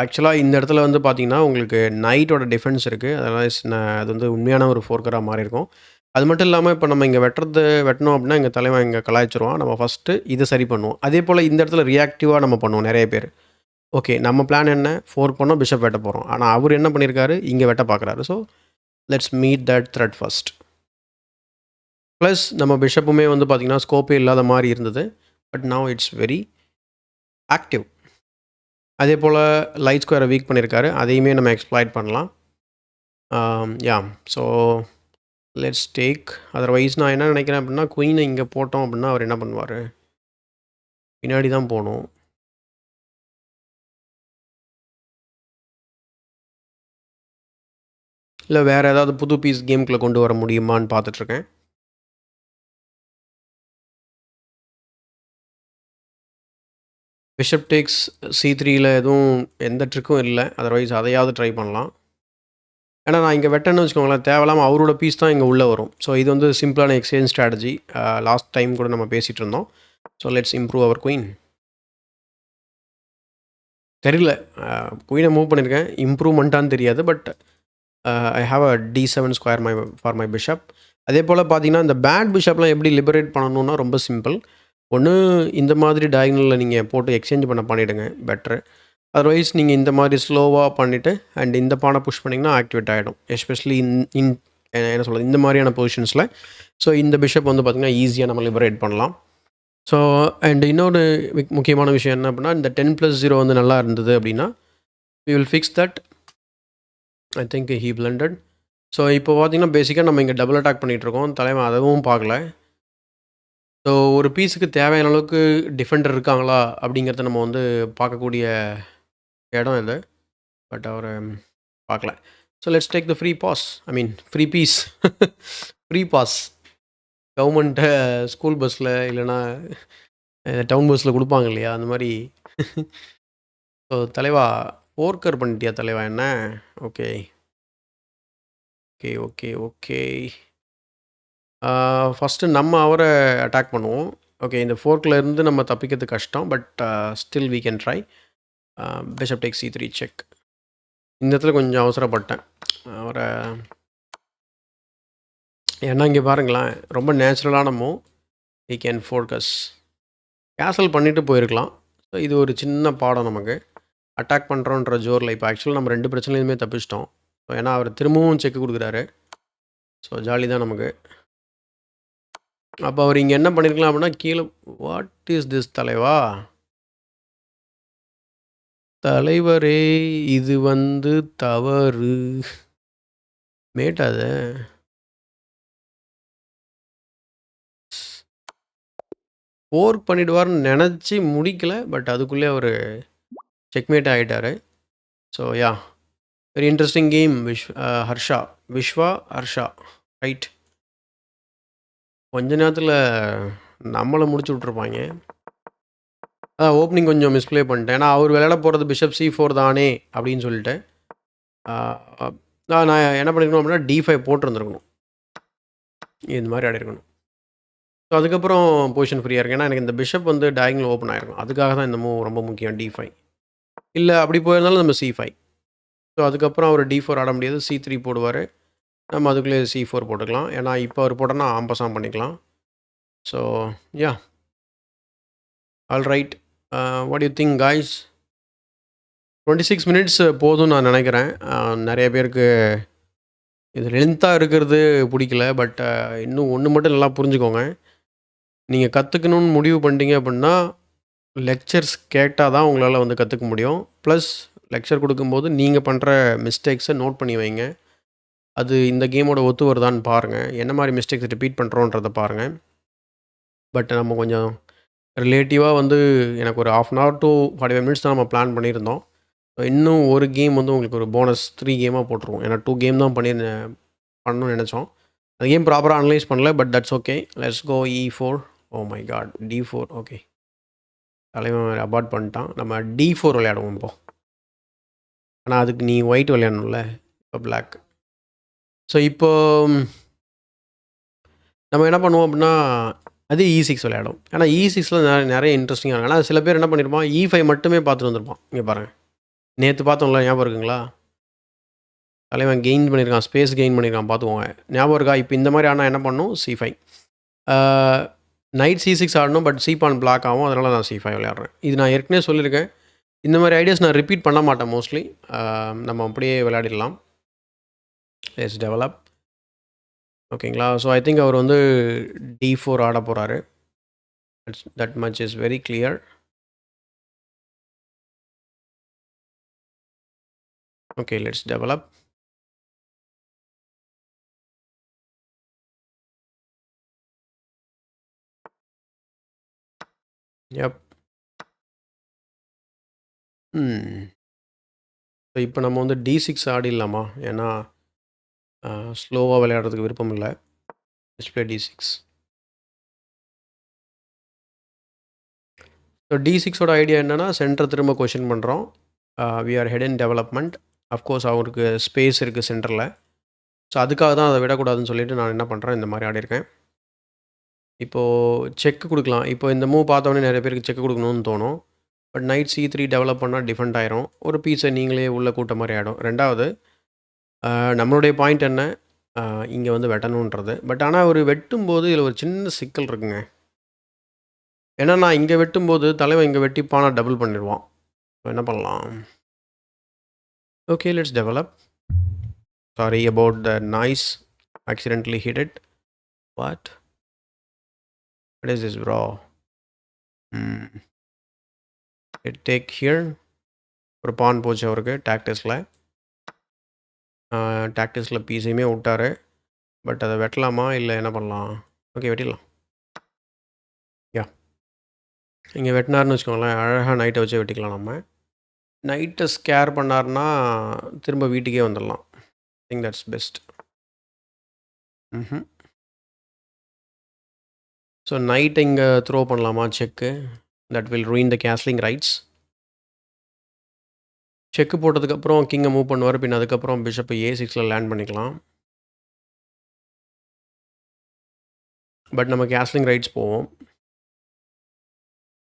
ஆக்சுவலாக இந்த இடத்துல வந்து பார்த்திங்கன்னா உங்களுக்கு நைட்டோட டிஃபென்ஸ் இருக்குது. அதனால் அது வந்து உண்மையான ஒரு ஃபோர்க்கராக மாறி இருக்கும். அது மட்டும் இல்லாமல் இப்போ நம்ம இங்கே வெட்டணும் அப்படின்னா எங்கள் தலைவன் இங்கே கலாய்ச்சிருவான். நம்ம ஃபஸ்ட்டு இதை சரி பண்ணுவோம். அதே போல் இந்த இடத்துல ரியாக்டிவாக நம்ம பண்ணுவோம் நிறைய பேர். ஓகே, நம்ம பிளான் என்ன, ஃபோர்க் பண்ணோம், பிஷப் வெட்ட போகிறோம். ஆனால் அவர் என்ன பண்ணியிருக்காரு, இங்கே வெட்ட பார்க்குறாரு. So let's meet that thread first. Plus நம்ம பிஷப்புமே வந்து பார்த்திங்கன்னா ஸ்கோப்பே இல்லாத மாதிரி இருந்தது. But now it's very active. அதே போல் லைட் ஸ்கொயரை வீக் பண்ணியிருக்காரு. அதையுமே நம்ம எக்ஸ்ப்ளாய்ட் பண்ணலாம். யா, ஸோ லெட்ஸ் டேக். அதர்வைஸ் நான் என்ன நினைக்கிறேன் அப்படின்னா, குயினை இங்கே போட்டோம் அப்படின்னா அவர் என்ன பண்ணுவார், பின்னாடி தான் போகணும். இல்லை வேறு ஏதாவது புது பீஸ் கேமுக்குள்ளே கொண்டு வர முடியுமான்னு பார்த்துட்ருக்கேன். பிஷப் டேக்ஸ் C3யில் எதுவும் எந்த ட்ரிக்கும் இல்லை. அதர்வைஸ் அதையாவது ட்ரை பண்ணலாம். ஏன்னா நான் இங்கே வெட்டணும்னு வச்சுக்கோங்களேன், தேவையில்லாமல் அவரோட பீஸ் தான் இங்கே உள்ளே வரும். ஸோ இது வந்து சிம்பிளான எக்ஸ்சேஞ்ச் ஸ்ட்ராட்டஜி. லாஸ்ட் டைம் கூட நம்ம பேசிகிட்டு இருந்தோம். So let's improve our queen. தெரியல, குயினை மூவ் பண்ணியிருக்கேன், இம்ப்ரூவ்மெண்ட்டான்னு தெரியாது. But I have a D7 square for my bishop. அதே போல் பார்த்தீங்கன்னா இந்த பேட் பிஷப்லாம் எப்படி லிபரேட் பண்ணணுன்னா ரொம்ப சிம்பிள். ஒன்று இந்த மாதிரி டயகனலில் நீங்கள் போட்டு எக்ஸ்சேஞ்ச் பண்ணிவிடுங்க, பெட்ரு. அதர்வைஸ் நீங்கள் இந்த மாதிரி ஸ்லோவாக பண்ணிவிட்டு அண்ட் இந்த பானை புஷ் பண்ணிங்கன்னா ஆக்டிவேட் ஆகிடும். எஸ்பெஷலி என்ன சொல்கிறது, இந்த மாதிரியான பொசிஷன்ஸில். ஸோ இந்த பிஷப் வந்து பார்த்திங்கன்னா ஈஸியாக நம்ம லிபரேட் பண்ணலாம். ஸோ அண்ட் இன்னொரு முக்கியமான விஷயம் என்ன அப்படின்னா, இந்த 10+0 வந்து நல்லா இருந்தது அப்படின்னா we will fix that. I think he blended. So இப்போ பார்த்தீங்கன்னா பேசிக்காக நம்ம இங்கே டபுள் அட்டாக் பண்ணிகிட்ருக்கோம். தலைவன் அதுவும் பார்க்கல. ஸோ ஒரு பீஸுக்கு தேவையான அளவுக்கு டிஃபெண்டர் இருக்காங்களா அப்படிங்கிறத நம்ம வந்து பார்க்கக்கூடிய இடம் இது. பட் அவர் பார்க்கல. So let's take the free pass, I mean free piece, free pass. கவர்மெண்ட்டை ஸ்கூல் பஸ்ஸில் இல்லைனா டவுன் பஸ்ஸில் கொடுப்பாங்க இல்லையா, அந்த மாதிரி. ஸோ தலைவா போர்க்கர் பண்ணிட்டியா தலைவா என்ன? Okay okay okay okay. First நம்ம அவரை அட்டாக் பண்ணுவோம். ஓகே, இந்த ஃபோர்க்கில் இருந்து நம்ம தப்பிக்கிறது கஷ்டம். But still we can try. Bishop take C3 check. இந்த இடத்துல கொஞ்சம் அவசரப்பட்டேன். அவரை ஏன்னா இங்கே பாருங்களேன், ரொம்ப நேச்சுரலான move. We can focus. Cancel பண்ணிவிட்டு போயிருக்கலாம். ஸோ இது ஒரு சின்ன பாடம் நமக்கு. அட்டாக் பண்ணுறோன்ற ஜோரில் இப்போ ஆக்சுவலாக நம்ம 2 பிரச்சனையுமே தப்பிச்சிட்டோம். ஸோ ஏன்னா அவர் திரும்பவும் செக் கொடுக்குறாரு. ஸோ ஜாலி தான் நமக்கு. அப்போ அவர் இங்கே என்ன பண்ணியிருக்கலாம் அப்படின்னா, கீழே வாட் இஸ் திஸ் தலைவா? தலைவரே இது வந்து தவறு. மேட் அது. ஃபோர்க் பண்ணிடுவார்னு நினச்சி முடிக்கல. பட் அதுக்குள்ளே அவர் செக்மேட் ஆகிட்டார். So yeah, very interesting game. Harsha, Viswa, Harsha, right. கொஞ்ச நேரத்தில் நம்மளை முடிச்சு விட்ருப்பாங்க. ஓப்பனிங் கொஞ்சம் மிஸ்ப்ளே பண்ணிட்டேன். ஏன்னா அவர் விளையாட போகிறது பிஷப் C4 தானே அப்படின்னு சொல்லிட்டு நான் என்ன பண்ணியிருக்கணும் அப்படின்னா D5 போட்டிருந்துருக்கணும். இந்த மாதிரி ஆடிருக்கணும். ஸோ அதுக்கப்புறம் பொசிஷன் ஃப்ரீயாக இருக்கு. ஏன்னா எனக்கு இந்த பிஷப் வந்து டயகனல் ஓப்பன் ஆகிருக்கும். அதுக்காக தான் இந்த மூவ் ரொம்ப முக்கியம். D5 இல்லை அப்படி போயிருந்தாலும் நம்ம C5. ஸோ அதுக்கப்புறம் அவர் D4 ஆட முடியாது. C3 போடுவார். நம்ம அதுக்குள்ளே C4 போட்டுக்கலாம். ஏன்னா இப்போ அவர் போட்டோன்னா ஆம்பசாம் பண்ணிக்கலாம். So yeah, all right. What you think guys? 26 minutes போதும்னு நான் நினைக்கிறேன். நிறைய பேருக்கு இது லென்த்தாக இருக்கிறது பிடிக்கல. பட் இன்னும் ஒன்று மட்டும் நல்லா புரிஞ்சுக்கோங்க. நீங்கள் கற்றுக்கணுன்னு முடிவு பண்ணிட்டீங்க அப்படின்னா, லெக்சர்ஸ் கேட்டால் தான் உங்களால் வந்து கற்றுக்க முடியும். ப்ளஸ் லெக்சர் கொடுக்கும்போது நீங்கள் பண்ணுற மிஸ்டேக்ஸை நோட் பண்ணி வைங்க. அது இந்த கேமோட ஒத்து வருதான்னு பாருங்கள். என்ன மாதிரி மிஸ்டேக்ஸ் ரிப்பீட் பண்ணுறோன்றதை பாருங்கள். பட் நம்ம கொஞ்சம் ரிலேட்டிவாக வந்து எனக்கு ஒரு 1/2 hour to 45 minutes தான் நம்ம பிளான் பண்ணியிருந்தோம். இன்னும் ஒரு கேம் வந்து உங்களுக்கு ஒரு போனஸ் 3 கேமாக போட்டுருவோம். ஏன்னா 2 கேம் தான் பண்ணணும்னு நினச்சோம். அந்த கேம் ப்ராப்பராக அனலைஸ் பண்ணல. But that's okay. Let's go E4. Oh my god, D4. Okay, தலைவன் அபார்ட் பண்ணிட்டான். நம்ம D4 விளையாடுவோம் இப்போ. ஆனால் அதுக்கு நீ ஒயிட் விளையாடணும்ல, இப்போ பிளாக். ஸோ இப்போ நம்ம என்ன பண்ணுவோம் அப்படின்னா, அது E6 விளையாடும். ஏன்னா E6ல் நிறைய இன்ட்ரெஸ்டிங்காக இருக்கும். ஆனால் சில பேர் என்ன பண்ணியிருப்பான், E5 மட்டுமே பார்த்துட்டு வந்திருப்பான். இங்கே பாருங்கள், நேற்று பார்த்தோம்ல, ஞாபகம் இருக்குங்களா? தலைவன் கெயின் பண்ணியிருக்கான், ஸ்பேஸ் கெயின் பண்ணியிருக்கான், பார்த்துக்கோங்க. ஞாபகம் இருக்கா? இப்போ இந்த மாதிரி ஆனால் என்ன பண்ணணும், C5. நைட் C6 ஆடணும். பட் C-pawn பிளாக் ஆகும். அதனால் நான் C5 விளையாடுறேன். இது நான் ஏற்கனவே சொல்லியிருக்கேன். இந்த மாதிரி ஐடியாஸ் நான் ரிப்பீட் பண்ண மாட்டேன் மோஸ்ட்லி. நம்ம அப்படியே விளையாடிடலாம். Let's develop. ஓகேங்களா? ஸோ ஐ திங்க் அவர் வந்து D4 ஆட போகிறாரு. That much is very clear. Okay, let's develop. Yep. So இப்போ நம்ம வந்து D6 ஆடிடலாமா? ஏன்னா ஸ்லோவாக விளையாடுறதுக்கு விருப்பம் இல்லை. Display D6. ஸோ D6ஓட ஐடியா என்னென்னா, சென்டர் திரும்ப கொஷின் பண்ணுறோம். We are head in development. Of course அவருக்கு ஸ்பேஸ் இருக்குது சென்டரில். ஸோ அதுக்காக தான் அதை விடக்கூடாதுன்னு சொல்லிவிட்டு நான் என்ன பண்ணுறேன், இந்த மாதிரி ஆடிருக்கேன். இப்போது செக் கொடுக்கலாம். இப்போ இந்த மூவ் பார்த்தோன்னே நிறைய பேருக்கு செக் கொடுக்கணும்னு தோணும். பட் நைட் C3 டெவலப் பண்ணால் டிஃபெண்ட் ஆயிரும். ஒரு பீஸை நீங்களே உள்ளே கூட்ட மாதிரி ஆகிடும். ரெண்டாவது, நம்மளுடைய பாயிண்ட் என்ன, இங்கே வந்து வெட்டணுன்றது. பட் ஆனால் அவர் வெட்டும்போது இதில் ஒரு சின்ன சிக்கல் இருக்குங்க. ஏன்னா நான் இங்கே வெட்டும்போது தலைவன் இங்கே வெட்டிப்பானா டபுள் பண்ணிடுவான். என்ன பண்ணலாம்? Okay, let's develop. Sorry about the noise. Accidentally hit it. What is this bro? Take here. ஒரு பான் போச்சு அவருக்கு டாக்டிஸில். டாக்டிஸில் பீஸையுமே விட்டார். பட் அதை வெட்டலாமா இல்லை என்ன பண்ணலாம்? ஓகே, வெட்டிடலாம். யா, இங்கே வெட்டினார்னு வச்சுக்கோங்களேன், அழகாக நைட்டை வச்சு வெட்டிக்கலாம். நம்ம நைட்டை ஸ்கேர் பண்ணார்னா திரும்ப வீட்டுக்கே வந்துடலாம். I think that's best. So நைட்டை இங்கே த்ரோ பண்ணலாமா check? That will ruin the castling rights. Check போட்டதுக்கப்புறம் கிங்கை மூவ் பண்ணுவார். பின் அதுக்கப்புறம் பிஷப்பை A6 லேண்ட் பண்ணிக்கலாம். பட் நம்ம கேஸ்லிங் ரைட்ஸ் போவோம்.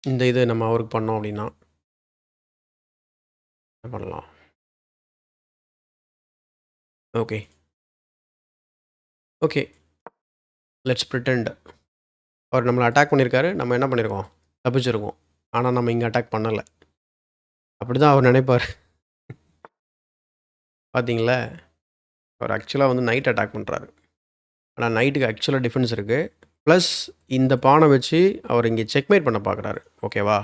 இந்த இது நம்ம அவருக்கு பண்ணோம் அப்படின்னா என்ன பண்ணலாம்? Okay, okay. லெட்ஸ் பிரிட்டெண்ட் அவர் நம்மளை அட்டாக் பண்ணியிருக்காரு. நம்ம என்ன பண்ணியிருக்கோம்? தப்பிச்சிருக்கோம். ஆனால் நம்ம இங்கே அட்டாக் பண்ணலை. அப்படி தான் அவர் நினைப்பார். பார்த்தீங்களா? அவர் ஆக்சுவலாக வந்து நைட் அட்டாக் பண்ணுறாரு. ஆனால் நைட்டுக்கு ஆக்சுவலாக டிஃபென்ஸ் இருக்குது. ப்ளஸ் இந்த பானை வச்சு அவர் இங்கே செக்மேட் பண்ண பார்க்குறாரு. ஓகேவா?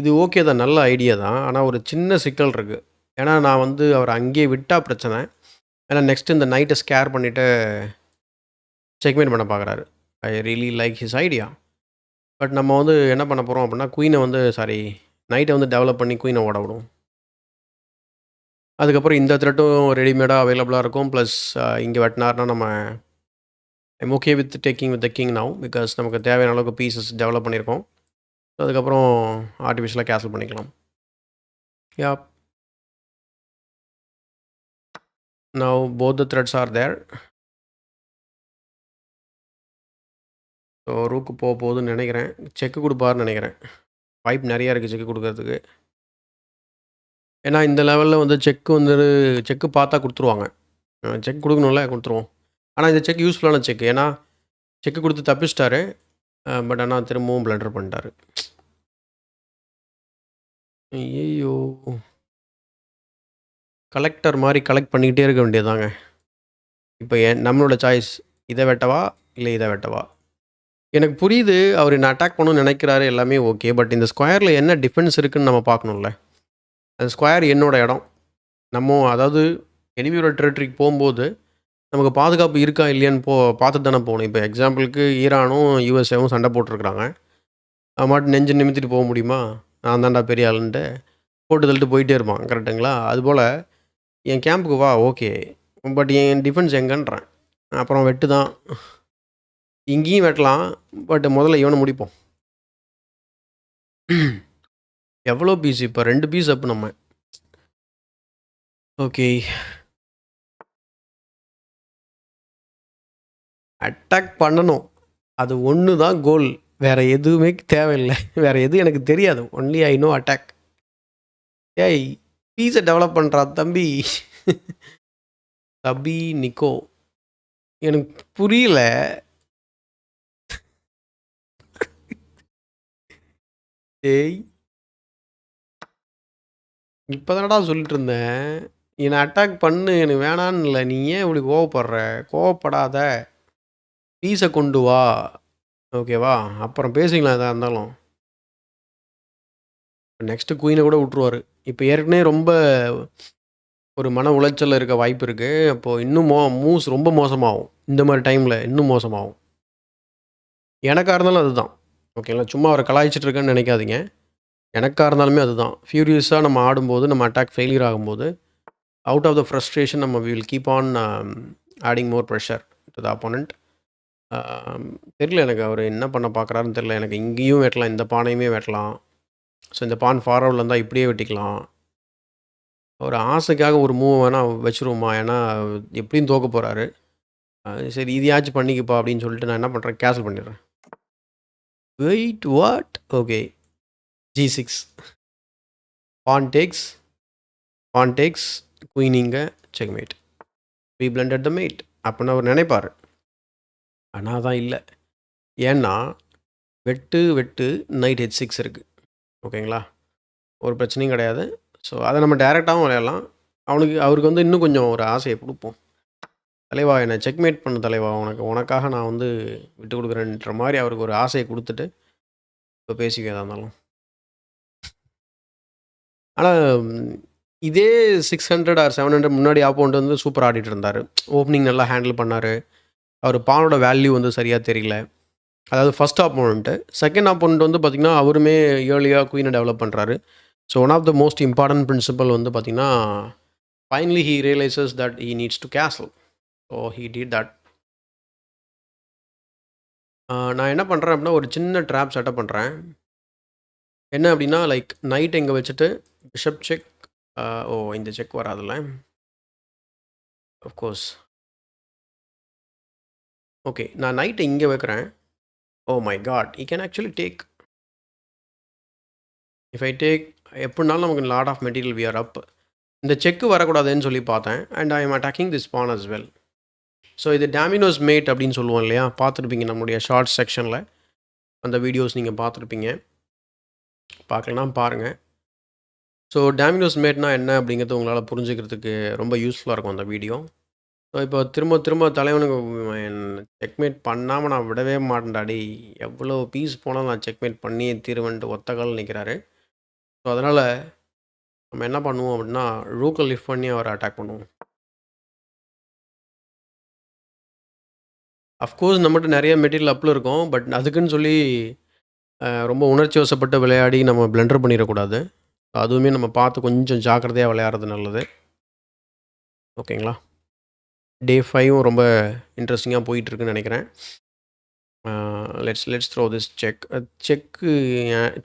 இது ஓகே தான், நல்ல ஐடியா தான். ஆனால் ஒரு சின்ன சிக்கல் இருக்குது. ஏன்னா நான் வந்து அவர் அங்கேயே விட்டால் பிரச்சனை. ஏன்னா நெக்ஸ்ட் இந்த நைட்டை ஸ்கேர் பண்ணிவிட்டு செக்மேட் பண்ண பார்க்குறாரு. I really like his idea. But நம்ம வந்து என்ன பண்ண போகிறோம் அப்படின்னா, குயினை வந்து நைட்டை வந்து டெவலப் பண்ணி குயினை ஓட விடும். அதுக்கப்புறம் இந்த த்ரெட்டும் ரெடிமேடாக அவைலபிளாக இருக்கும். ப்ளஸ் இங்கே வெட்டினார்னா நம்ம I'm okay with taking with the king now. Because நமக்கு தேவையான அளவுக்கு பீசஸ் டெவலப் பண்ணியிருக்கோம். ஸோ அதுக்கப்புறம் ஆர்டிஃபிஷியலாக கேன்சல் பண்ணிக்கலாம். Yeah, now both the threats are there. So rook போக போகுதுன்னு நினைக்கிறேன். செக்கு கொடுப்பாருன்னு நினைக்கிறேன். வாய்ப்பு நிறையா இருக்குது செக்கு கொடுக்கறதுக்கு. ஏன்னா இந்த லெவலில் வந்து செக்கு பார்த்தா கொடுத்துருவாங்க. செக் கொடுக்கணும்ல, கொடுத்துருவோம். ஆனால் இந்த செக் யூஸ்ஃபுல்லான செக். ஏன்னா செக்கு கொடுத்து தப்பிச்சிட்டாரு. பட் ஆனால் திரும்பவும் பிளண்டர் பண்ணிட்டாரு. ஐயோ, கலெக்டர் மாதிரி கலெக்ட் பண்ணிக்கிட்டே இருக்க வேண்டியதாங்க. இப்போ நம்மளோட சாய்ஸ், இதை வெட்டவா இல்லை இதை வெட்டவா? எனக்கு புரியுது அவர் என்ன அட்டாக் பண்ணணும்னு நினைக்கிறாரு, எல்லாமே ஓகே. பட் இந்த ஸ்கொயரில் என்ன டிஃபென்ஸ் இருக்குன்னு நம்ம பார்க்கணும்ல. அந்த ஸ்கொயர் என்னோட இடம். நம்ம அதாவது எனிமியோட டெரிட்டரிக்கு போகும்போது நமக்கு பாதுகாப்பு இருக்கா இல்லையான்னு பார்த்துட்டு தானே போகணும். இப்போ எக்ஸாம்பிளுக்கு ஈரானும் யூஎஸ்ஏவும் சண்டை போட்டிருக்கிறாங்க. மாட்டு நெஞ்சு நிமித்திட்டு போக முடியுமா? நான் தான்டா பெரிய ஆளுன்ட்டு போட்டு தள்ளிட்டு போயிட்டே இருப்பான். கரெக்டுங்களா? அதுபோல் என் கேம்புக்கு வா, ஓகே. பட் என் டிஃபென்ஸ் எங்கன்றேன். அப்புறம் வெட்டு தான். இங்கேயும் வெட்டலாம். பட் முதல்ல இவனை முடிப்போம். எவ்வளோ பீஸ்? இப்போ 2 பீஸ் அப்பு நம்ம. ஓகே, அட்டாக் பண்ணணும். அது ஒன்று தான் கோல். வேறு எதுவுமே தேவையில்லை. வேறு எதுவும் எனக்கு தெரியாது. Only I know attack. ஏய், பீஸை டெவலப் பண்ணுறா தம்பி. தபி நிக்கோ, எனக்கு புரியல. ஏய், இப்போ தானடா சொல்லிட்டு இருந்தேன் என்னை அட்டாக் பண்ணு, எனக்கு வேணான்னு இல்லை. நீ ஏன் இப்படி கோவப்படுற? கோவப்படாத, பீஸை கொண்டு வா. ஓகேவா? அப்புறம் பேசிக்கலாம் எதாக இருந்தாலும். நெக்ஸ்ட்டு குயினை கூட விட்ருவார். இப்போ ஏற்கனவே ரொம்ப ஒரு மன உளைச்சலில் இருக்க வாய்ப்பு இருக்குது. அப்போது இன்னும் மூவ்ஸ் ரொம்ப மோசமாகும். இந்த மாதிரி டைமில் இன்னும் மோசமாகும். எனக்காக இருந்தாலும் அதுதான். ஓகேங்களா? சும்மா அவரை கலாய்ச்சிட்டு இருக்கேன்னு நினைக்காதீங்க. எனக்காக இருந்தாலுமே அதுதான். ஃபியூரியஸாக நம்ம ஆடும்போது, நம்ம அட்டாக் ஃபெயிலியர் ஆகும்போது, அவுட் ஆஃப் த ஃப்ரஸ்ட்ரேஷன் நம்ம will keep on adding more pressure to the opponent. தெரியல எனக்கு அவர் என்ன பண்ண பார்க்குறாருன்னு தெரியல. எனக்கு இங்கேயும் வெட்டலாம், இந்த பானையுமே வெட்டலாம். ஸோ இந்த பான் ஃபார்வர்டில் இருந்தால் இப்படியே வெட்டிக்கலாம். ஒரு ஆசைக்காக ஒரு மூவ் வேணால் வச்சுருவோமா? ஏன்னா எப்படியும் தோக்க போகிறாரு. சரி இதையாச்சும் பண்ணிக்கப்பா அப்படின்னு சொல்லிட்டு நான் என்ன பண்ணுறேன், கேன்சல் பண்ணிடுறேன். Wait, what? Okay, G6 pawn takes, queen இங்கே checkmate. We blundered the mate அப்படின்னு அவர் நினைப்பார். ஆனால் தான் இல்லை. ஏன்னா வெட்டு நைட் H6 இருக்குது. ஓகேங்களா? ஒரு பிரச்சனையும் கிடையாது. ஸோ அதை நம்ம டைரெக்டாகவும் விளையாடலாம். அவருக்கு வந்து இன்னும் கொஞ்சம் ஒரு ஆசையை கொடுப்போம். தலைவா என்னை செக்மேட் பண்ணு தலைவா, உனக்காக நான் வந்து விட்டு கொடுக்குறேன்ற மாதிரி அவருக்கு ஒரு ஆசையை கொடுத்துட்டு இப்போ பேசிக்கிறதா இருந்தாலும். ஆனால் இதே 600 ஆர் 700 முன்னாடி ஆப்போனண்ட் வந்து சூப்பர் ஆடிட்டு இருந்தார். ஓப்பனிங் நல்லா ஹேண்டில் பண்ணார். அவர் பானோட வேல்யூ வந்து சரியாக தெரியல. அதாவது ஃபர்ஸ்ட் ஆப்போனண்ட்டு. செகண்ட் ஆப்போனண்ட் வந்து பார்த்திங்கன்னா அவருமே ஏர்லியாக குயினை டெவலப் பண்ணுறாரு. So one of the most important principle வந்து பார்த்திங்கன்னா, finally he realizes that he needs to castle. So he did that. நான் என்ன பண்ணுறேன் அப்படின்னா, ஒரு சின்ன ட்ராப் செட்டப் பண்ணுறேன். என்ன அப்படின்னா, லைக் நைட் இங்கே வச்சுட்டு பிஷப் செக். இந்த செக் வராதுல்ல, அஃப்கோர்ஸ். ஓகே, நான் நைட்டை இங்கே வைக்கிறேன். Oh my god, he can actually take. If I take, எப்படினாலும் நமக்கு lot of material we are up. இந்த செக்கு வரக்கூடாதுன்னு சொல்லி பார்த்தேன். And I am attacking this pawn as well. So இது டாமினோஸ் மேட் அப்படின்னு சொல்லுவோம் இல்லையா? பார்த்துருப்பீங்க நம்முடைய ஷார்ட்ஸ் செக்ஷனில். அந்த வீடியோஸ் நீங்கள் பார்த்துருப்பீங்க. பார்க்கலனா பாருங்கள். ஸோ டாமினோஸ் மேட்னா என்ன அப்படிங்கிறது உங்களால் புரிஞ்சுக்கிறதுக்கு ரொம்ப யூஸ்ஃபுல்லாக இருக்கும் அந்த வீடியோ. ஸோ இப்போ திரும்ப திரும்ப தலைவனுக்கு செக்மேட் பண்ணாமல் நான் விடவே மாட்டேன்டா டேய், எவ்வளோ பீஸ் போனாலும் நான் செக்மேட் பண்ணியே தீருவேன்ட்டு ஒத்த காலில் நிற்கிறாரு. ஸோ அதனால் நம்ம என்ன பண்ணுவோம் அப்படின்னா, ரூக்கை லிஃப்ட் பண்ணி அவரை அட்டாக் பண்ணுவோம். அஃப்கோர்ஸ் நம்மகிட்ட நிறைய மெட்டீரியல் அப்பில் இருக்கும். பட் அதுக்குன்னு சொல்லி ரொம்ப உணர்ச்சி வசப்பட்டு விளையாடி நம்ம பிளெண்டர் பண்ணிடக்கூடாது. அதுவுமே நம்ம பார்த்து கொஞ்சம் ஜாக்கிரதையாக விளையாடுறது நல்லது. ஓகேங்களா? டே 5ம் ரொம்ப இன்ட்ரெஸ்டிங்காக போயிட்டுருக்குன்னு நினைக்கிறேன். Let's throw this check. Check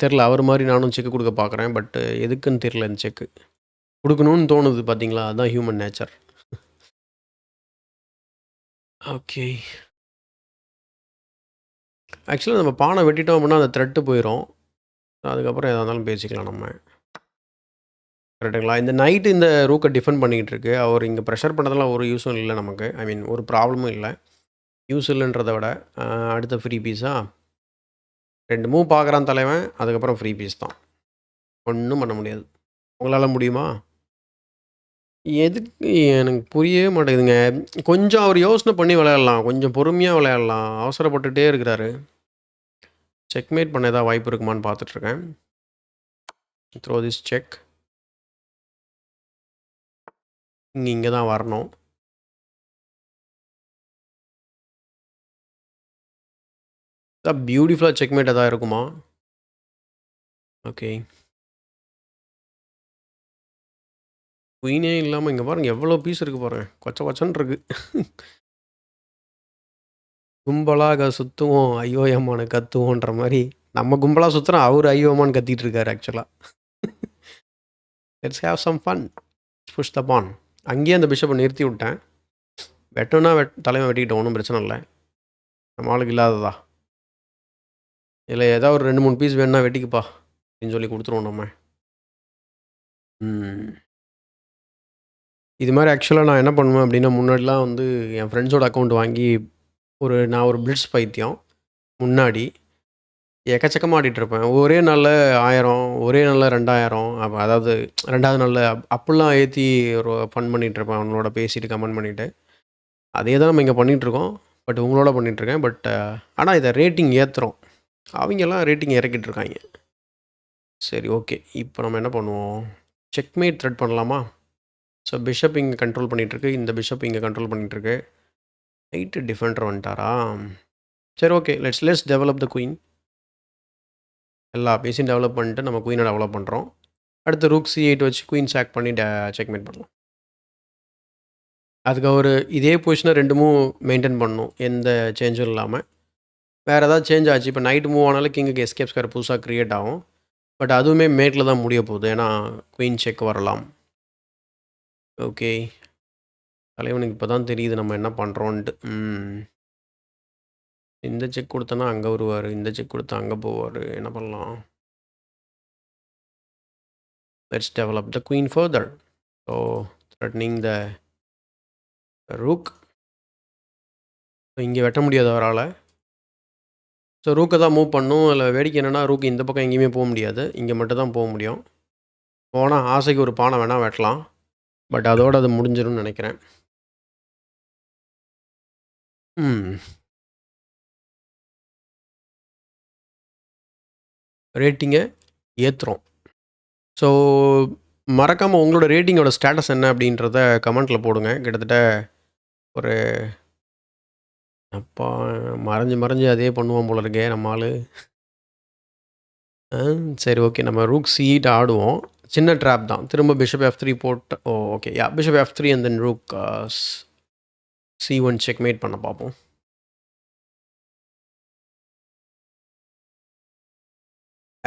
தெரில, அவர் மாதிரி நானும் செக்கு கொடுக்க பார்க்குறேன். பட் எதுக்குன்னு தெரில இந்த செக்கு. கொடுக்கணும்னு தோணுது பார்த்தீங்களா? அதுதான் ஹியூமன் நேச்சர். ஓகே. ஆக்சுவலாக நம்ம பானை வெட்டிட்டோம் அப்படின்னா அந்த த்ரெட்டு போயிடும். அதுக்கப்புறம் எதாக இருந்தாலும் பேசிக்கலாம் நம்ம. கரெக்டுங்களா? இந்த நைட்டு இந்த ரூக்கை டிஃபெண்ட் பண்ணிக்கிட்டு இருக்கு. அவர் இங்கே ப்ரெஷர் பண்ணதெல்லாம் ஒரு யூஸும் இல்லை நமக்கு. ஐ மீன் ஒரு ப்ராப்ளமும் இல்லை. யூஸ் இல்லைன்றதை விட அடுத்த ஃப்ரீ பீஸா 2 மூவ் பார்க்குறான் தலைவன். அதுக்கப்புறம் ஃப்ரீ பீஸ் தான். ஒன்றும் பண்ண முடியாது. உங்களால் முடியுமா? எதுக்கு எனக்கு புரியவே மாட்டேங்குதுங்க. கொஞ்சம் அவர் யோசனை பண்ணி விளையாடலாம். கொஞ்சம் பொறுமையாக விளையாடலாம். அவசரப்பட்டுட்டே இருக்கிறாரு. செக்மேட் பண்ண ஏதாவது வாய்ப்பு இருக்குமான்னு பார்த்துட்ருக்கேன். Throw this check. இங்கே தான் வரணும். பியூட்டிஃபுல்லாக செக்மேட் எதாவது இருக்குமா? ஓகே. குயினே இல்லாமல் இங்கே பாருங்கள் எவ்வளோ பீஸ் இருக்குது பாருங்கள். கொச்ச கொச்சன்னு இருக்குது. கும்பலாக சுற்றுவோம் ஐயோ ஏமானு கத்துவோன்ற மாதிரி நம்ம கும்பலாக சுற்றுறோம். அவர் ஐயோ அம்மான்னு கத்திட்டு இருக்காரு ஆக்சுவலாக. Let's have some fun. Push the pawn. அங்கேயே அந்த பிஷப்பை நிறுத்தி விட்டேன். வெட்டணும்னா தலைமை வெட்டிக்கிட்டோம், ஒன்றும் பிரச்சனை இல்லை. நம்ம ஆளுக்கு இல்லாததா இல்லை, ஏதாவது ஒரு 2-3 பீஸ் வேணுன்னா வெட்டிக்குப்பா அப்படின்னு சொல்லி கொடுத்துருவோம் நம்ம. இது மாதிரி ஆக்சுவலாக நான் என்ன பண்ணுவேன் அப்படின்னா, முன்னாடிலாம் வந்து என் ஃப்ரெண்ட்ஸோட அக்கௌண்ட் வாங்கி நான் ஒரு பிளிட்ஸ் பைத்தியம். முன்னாடி எக்கச்சக்கமாக ஆடிட்டுருப்பேன். ஒரே நாளில் 1000, ஒரே நாளில் 2000, அதாவது 2வது நாளில் அப்படிலாம் ஏற்றி ஒரு ஃபன் பண்ணிகிட்ருப்பேன். அவங்களோட பேசிட்டு கமெண்ட் பண்ணிவிட்டு. அதே தான் நம்ம இங்கே பண்ணிகிட்ருக்கோம். பட் உங்களோட பண்ணிகிட்ருக்கேன். பட் ஆனால் இதை ரேட்டிங் ஏற்றுறோம். அவங்கெல்லாம் ரேட்டிங் இறக்கிட்டு இருக்காங்க. சரி, ஓகே. இப்போ நம்ம என்ன பண்ணுவோம்? செக்மேட் த்ரெட் பண்ணலாமா? ஸோ பிஷப் இங்கே கண்ட்ரோல் பண்ணிகிட்ருக்கு. இந்த பிஷப் இங்கே கண்ட்ரோல் பண்ணிகிட்ருக்கு. நைட்டு டிஃபெண்டர் வந்துட்டாரா? சரி, okay. Let's develop the queen. எல்லா பீஸையும் டெவலப் பண்ணிட்டு நம்ம குயினை டெவலப் பண்ணுறோம். அடுத்து ரூக் C8 வச்சு குயின் சாக் பண்ணி செக்மேட் பண்ணலாம். அதுக்கு அவர் இதே பொசிஷனை 2 மூவ் மெயின்டைன் பண்ணணும், எந்த சேஞ்சும் இல்லாமல். வேறு ஏதாவது சேஞ்ச் ஆச்சு, இப்போ நைட் மூவ் ஆனாலும் கிங்குக்கு எஸ்கேப் ஸ்கொயர் புதுசாக க்ரியேட் ஆகும். பட் அதுவுமே மேட்டில் தான் முடிய போகுது. ஏன்னா குயின் செக் வரலாம். ஓகே. தலைவனுக்கு இப்போ தான் தெரியுது நம்ம என்ன பண்ணுறோன்ட்டு. இந்த செக் கொடுத்தனா அங்கே வருவார், இந்த செக் கொடுத்தா அங்கே போவார். என்ன பண்ணலாம்? Let's develop the queen further. So threatening the rook. இங்கே வெட்ட முடியாது அவரால். ஸோ ரூக்கை தான் மூவ் பண்ணும். அதில் வேடிக்கை என்னென்னா, ரூக் இந்த பக்கம் எங்கேயுமே போக முடியாது. இங்கே மட்டும் தான் போக முடியும். போனால் ஆசைக்கு ஒரு பானை வேணால் வெட்டலாம். பட் அதோடு அது முடிஞ்சிடும்னு நினைக்கிறேன். ரேட்டிங்கை ஏற்றுறோம். ஸோ மறக்காமல் உங்களோட ரேட்டிங்கோட ஸ்டேட்டஸ் என்ன அப்படின்றத கமெண்ட்டில் போடுங்க. கிட்டத்தட்ட ஒரு அப்பா மறைஞ்சு அதே பண்ணுவோம் போல இருக்கே நம்ம ஆள். சரி, ஓகே. நம்ம ரூக் C8 ஆடுவோம். சின்ன ட்ராப் தான். திரும்ப பிஷப் F3 போட்டு okay. Bishop F3 and then rook C1 checkmate பண்ண பார்ப்போம்.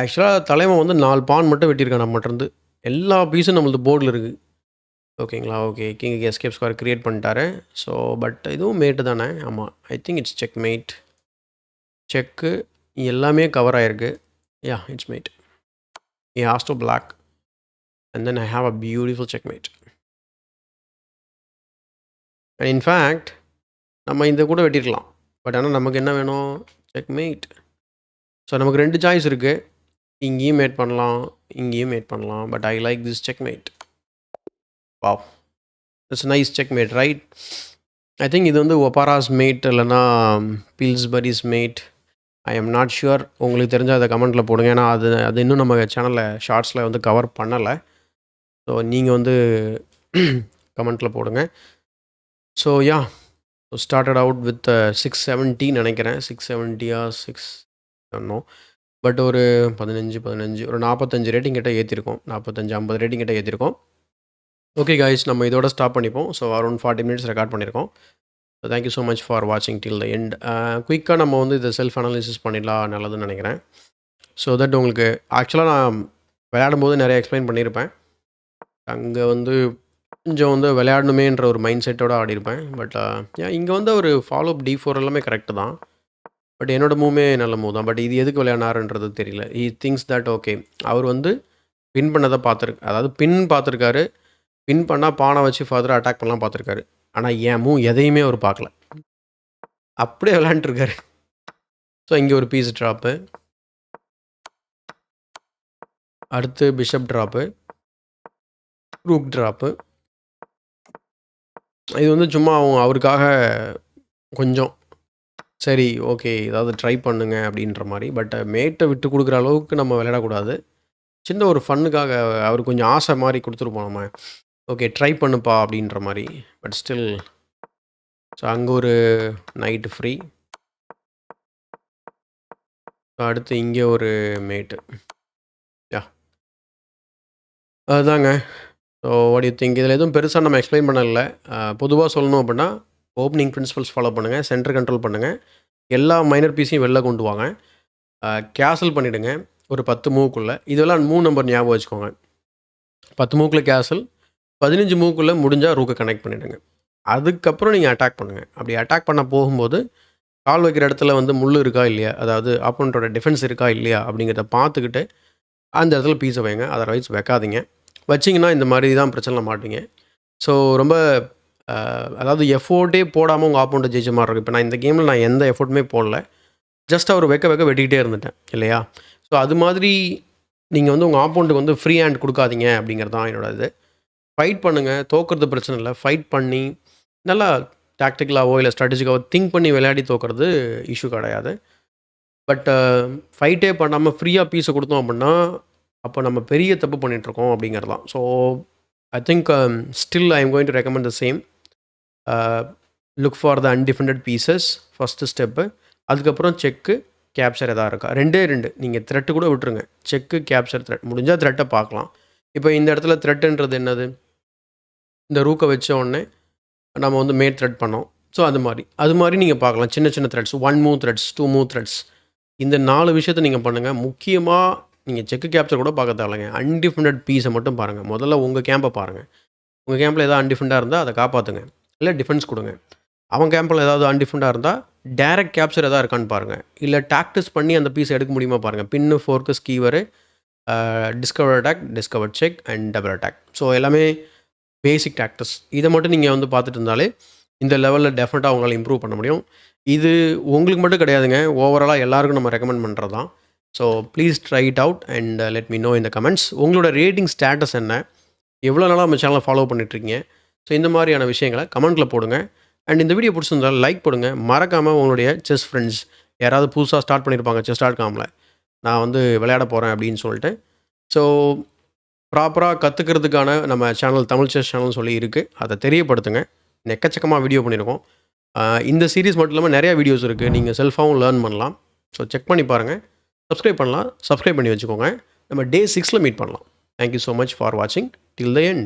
ஆக்சுவலாக தலைவன் வந்து 4 பான் மட்டும் வெட்டியிருக்கான் நம்மகிட்டருந்து. எல்லா பீஸும் நம்மளது போர்டில் இருக்குது. ஓகேங்களா? ஓகே. கிங்குக்கு எஸ்கேப் ஸ்கொயர் க்ரியேட் பண்ணிட்டாரு. ஸோ பட் இதுவும் மேட்டு தானே? ஆமாம், I think it's checkmate. Check எல்லாமே கவர் ஆகிருக்கு. It's mate. He has to black and then I have a beautiful checkmate. And in fact நம்ம இந்த கூட வெட்டியிருக்கலாம். பட் ஆனால் நமக்கு என்ன வேணும்? செக்மேட். ஸோ நமக்கு 2 சாய்ஸ் இருக்குது. இங்கேயும் மேட் பண்ணலாம், இங்கேயும் மேட் பண்ணலாம். But I like this checkmate. Wow! It's nice checkmate, right? I think இது வந்து ஒபாராஸ் மேட் இல்லைன்னா Pillsbury's mate. I am not sure. உங்களுக்கு தெரிஞ்சால் அதை கமெண்ட்டில் போடுங்க. ஏன்னா அது இன்னும் நம்ம சேனலில் ஷார்ட்ஸில் வந்து கவர் பண்ணலை. ஸோ நீங்கள் வந்து கமெண்ட்டில் போடுங்க. So yeah, started out with 670 நினைக்கிறேன். 670 6 நோ. பட் ஒரு 15 ஒரு 45 ரேட்டிங் கிட்ட ஏற்றிருக்கோம். 45-50 ரேட்டிங் கிட்ட ஏற்றிருக்கோம். ஓகே காய்ஸ், நம்ம இதோட ஸ்டாப் பண்ணிப்போம். ஸோ அரௌண்ட் 40 மினிட்ஸ் ரெக்கார்ட் பண்ணியிருக்கோம். So thank you so much for வாட்சிங் டில் த எண்ட். குயிக்காக நம்ம வந்து இதை செல்ஃப் அனாலிசிஸ் பண்ணிடலாம், நல்லதுன்னு நினைக்கிறேன். ஸோ தட் உங்களுக்கு ஆக்சுவலாக நான் விளையாடும்போது நிறைய எக்ஸ்பிளைன் பண்ணியிருப்பேன். அங்கே வந்து கொஞ்சம் வந்து விளையாடணுமேன்ற ஒரு மைண்ட் செட்டோடு ஆடிருப்பேன். பட் இங்கே வந்து ஒரு ஃபாலோ அப் D4 எல்லாமே கரெக்டு தான். பட் என்னோட மூவ்மே நல்ல மூவ் தான். பட் இது எதுக்கு விளையாடினாருன்றது தெரியல. ஹி திங்க்ஸ் தட் ஓகே, அவர் வந்து பின் பண்ணதை அதாவது பின் பார்த்துருக்காரு. பின் பண்ணால் பானை வச்சு ஃபர்தராக அட்டாக் பண்ணலாம் பார்த்துருக்காரு. ஆனால் என் மூவ் எதையுமே அவர் பார்க்கல, அப்படியே விளையாண்டுருக்காரு. ஸோ இங்கே ஒரு பீஸ் ட்ராப்பு, அடுத்து பிஷப் ட்ராப்பு, ரூக் ட்ராப்பு. இது வந்து சும்மா அவருக்காக கொஞ்சம் சரி ஓகே ஏதாவது ட்ரை பண்ணுங்க அப்படின்ற மாதிரி. பட் மேட்டை விட்டு கொடுக்குற அளவுக்கு நம்ம விளையாடக்கூடாது. சின்ன ஒரு ஃபன்னுக்காக அவர் கொஞ்சம் ஆசை மாதிரி கொடுத்துருப்போம் நம்ம. ஓகே ட்ரை பண்ணுப்பா அப்படின்ற மாதிரி. பட் ஸ்டில் ஸோ அங்கே ஒரு நைட்டு ஃப்ரீ. ஸோ அடுத்து இங்கே ஒரு மேட்டு. யா அதுதாங்க. So what you think? இதில் எதுவும் பெருசாக நம்ம எக்ஸ்பிளைன் பண்ணல. பொதுவாக சொல்லணும் அப்படின்னா ஓப்பனிங் பிரின்சிபல்ஸ் ஃபாலோ பண்ணுங்கள், சென்டர் கண்ட்ரோல் பண்ணுங்கள், எல்லா மைனர் பீஸையும் வெளில கொண்டு வாங்க, கேசல் பண்ணிவிடுங்க ஒரு 10 மூவுக்குள்ளே. இதெல்லாம் மூவ் நம்பர் ஞாபகம் வச்சுக்கோங்க. 10 மூவுக்குள்ளே கேசல், 15 மூவுக்குள்ளே முடிஞ்சால் ரூக்கை கனெக்ட் பண்ணிவிடுங்க. அதுக்கப்புறம் நீங்கள் அட்டாக் பண்ணுங்கள். அப்படி அட்டாக் பண்ண போகும்போது கால் வைக்கிற இடத்துல வந்து முள் இருக்கா இல்லையா, அதாவது ஆப்போனண்ட்டோட டிஃபென்ஸ் இருக்கா இல்லையா அப்படிங்கிறத பார்த்துக்கிட்டு அந்த இடத்துல பீஸை வைங்க. அதர்வைஸ் வைக்காதீங்க. வச்சிங்கன்னா இந்த மாதிரி தான் பிரச்சனை மாட்டீங்க. ஸோ ரொம்ப அதாவது எஃபோர்ட்டே போடாமல் உங்கள் ஆப்போனண்ட்டை ஜெயிச்ச மாதிரி இருக்கும். இப்போ நான் இந்த கேமில் நான் எந்த எஃபோர்ட்டுமே போடல, ஜஸ்ட் அவர் வைக்க வெட்டிக்கிட்டே இருந்துட்டேன் இல்லையா. ஸோ அது மாதிரி நீங்கள் வந்து உங்கள் ஆப்போனண்ட்டுக்கு வந்து ஃப்ரீ ஹேண்ட் கொடுக்காதீங்க அப்படிங்கிறது தான் என்னோட இது. ஃபைட் பண்ணுங்கள், தோக்கிறது பிரச்சனை இல்லை. ஃபைட் பண்ணி நல்லா டாக்டிக்கலாவோ இல்லை ஸ்ட்ராட்டஜிக்காவோ திங்க் பண்ணி விளையாடி தோக்கிறது இஷ்யூ கிடையாது. பட் ஃபைட்டே பண்ணாமல் ஃப்ரீயாக பீஸை கொடுத்தோம் அப்படின்னா அப்போ நம்ம பெரிய தப்பு பண்ணிகிட்ருக்கோம் அப்படிங்கிறது தான். So I think still I am going to recommend the same. Look for the அன்டிஃபெண்டட் pieces first step. அதுக்கப்புறம் செக்கு, கேப்சர் எதாவது இருக்கா. 2 நீங்கள் த்ரெட்டு கூட விட்டுருங்க. செக்கு, கேப்சர், த்ரெட். முடிஞ்சால் த்ரெட்டை பார்க்கலாம். இப்போ இந்த இடத்துல த்ரெட்டுன்றது என்னது? இந்த ரூக்கை வச்ச உடனே நம்ம வந்து மேட் த்ரெட் பண்ணோம். ஸோ அது மாதிரி நீங்கள் பார்க்கலாம். சின்ன சின்ன threats, 1 move threats, 2 move threats. இந்த 4 விஷயத்தை நீங்கள் பண்ணுங்கள். முக்கியமாக நீங்கள் செக்கு கேப்சர் கூட பார்க்க தேவையில்லைங்க. அன்டிஃபெண்டட் பீஸை மட்டும் பாருங்கள். முதல்ல உங்கள் கேம்பை பாருங்கள். உங்கள் கேம்பில் ஏதாவது அன்டிஃபெண்டாக இருந்தால் அதை காப்பாற்றுங்க, இல்லை டிஃபென்ஸ் கொடுங்க. அவன் கேம்பில் ஏதாவது அன்டிஃபெண்டாக இருந்தால் டேரக்ட் கேப்சர் எதாவது இருக்கான்னு பாருங்கள், இல்லை டாக்டிஸ் பண்ணி அந்த பீஸை எடுக்க முடியுமா பாருங்கள். Pin, fork, skewer, discover attack, discover check and double attack. So எல்லாமே பேசிக் டாக்டிஸ். இதை மட்டும் நீங்கள் வந்து பார்த்துட்டு இருந்தாலே இந்த லெவலில் டெஃபினட்டாக அவங்களால இம்ப்ரூவ் பண்ண முடியும். இது உங்களுக்கு மட்டும் கிடையாதுங்க, ஓவராலாக எல்லாருக்கும் நம்ம ரெக்கமெண்ட் பண்ணுறது தான். So please try it out and let me know in the comments. உங்களோட ரேட்டிங் ஸ்டேட்டஸ் என்ன, எவ்வளோ நாளாக நம்ம சேனலை ஃபாலோ பண்ணிட்டுருக்கீங்க. ஸோ இந்த மாதிரியான விஷயங்களை கமெண்ட்டில் போடுங்க. அண்ட் இந்த வீடியோ பிடிச்சிருந்தால் லைக் போடுங்க. மறக்காமல் உங்களுடைய செஸ் ஃப்ரெண்ட்ஸ் யாராவது புதுசாக ஸ்டார்ட் பண்ணியிருப்பாங்க chess.comல, நான் வந்து விளையாட போகிறேன் அப்படின்னு சொல்லிட்டு. ஸோ ப்ராப்பராக கற்றுக்கிறதுக்கான நம்ம சேனல் தமிழ் செஸ் சேனல்னு சொல்லி இருக்குது, அதை தெரியப்படுத்துங்க. எக்கச்சக்கமாக வீடியோ பண்ணியிருக்கோம். இந்த சீரீஸ் மட்டும் இல்லாமல் நிறையா வீடியோஸ் இருக்குது, நீங்கள் செல்ஃபாகவும் லேர்ன் பண்ணலாம். ஸோ செக் பண்ணி பாருங்கள். சப்ஸ்கிரைப் பண்ணலாம், சப்ஸ்கிரைப் பண்ணி வச்சுக்கோங்க. நம்ம Day 6ல் மீட் பண்ணலாம். தேங்க்யூ ஸோ மச் ஃபார் வாட்சிங் டில் த எண்ட்.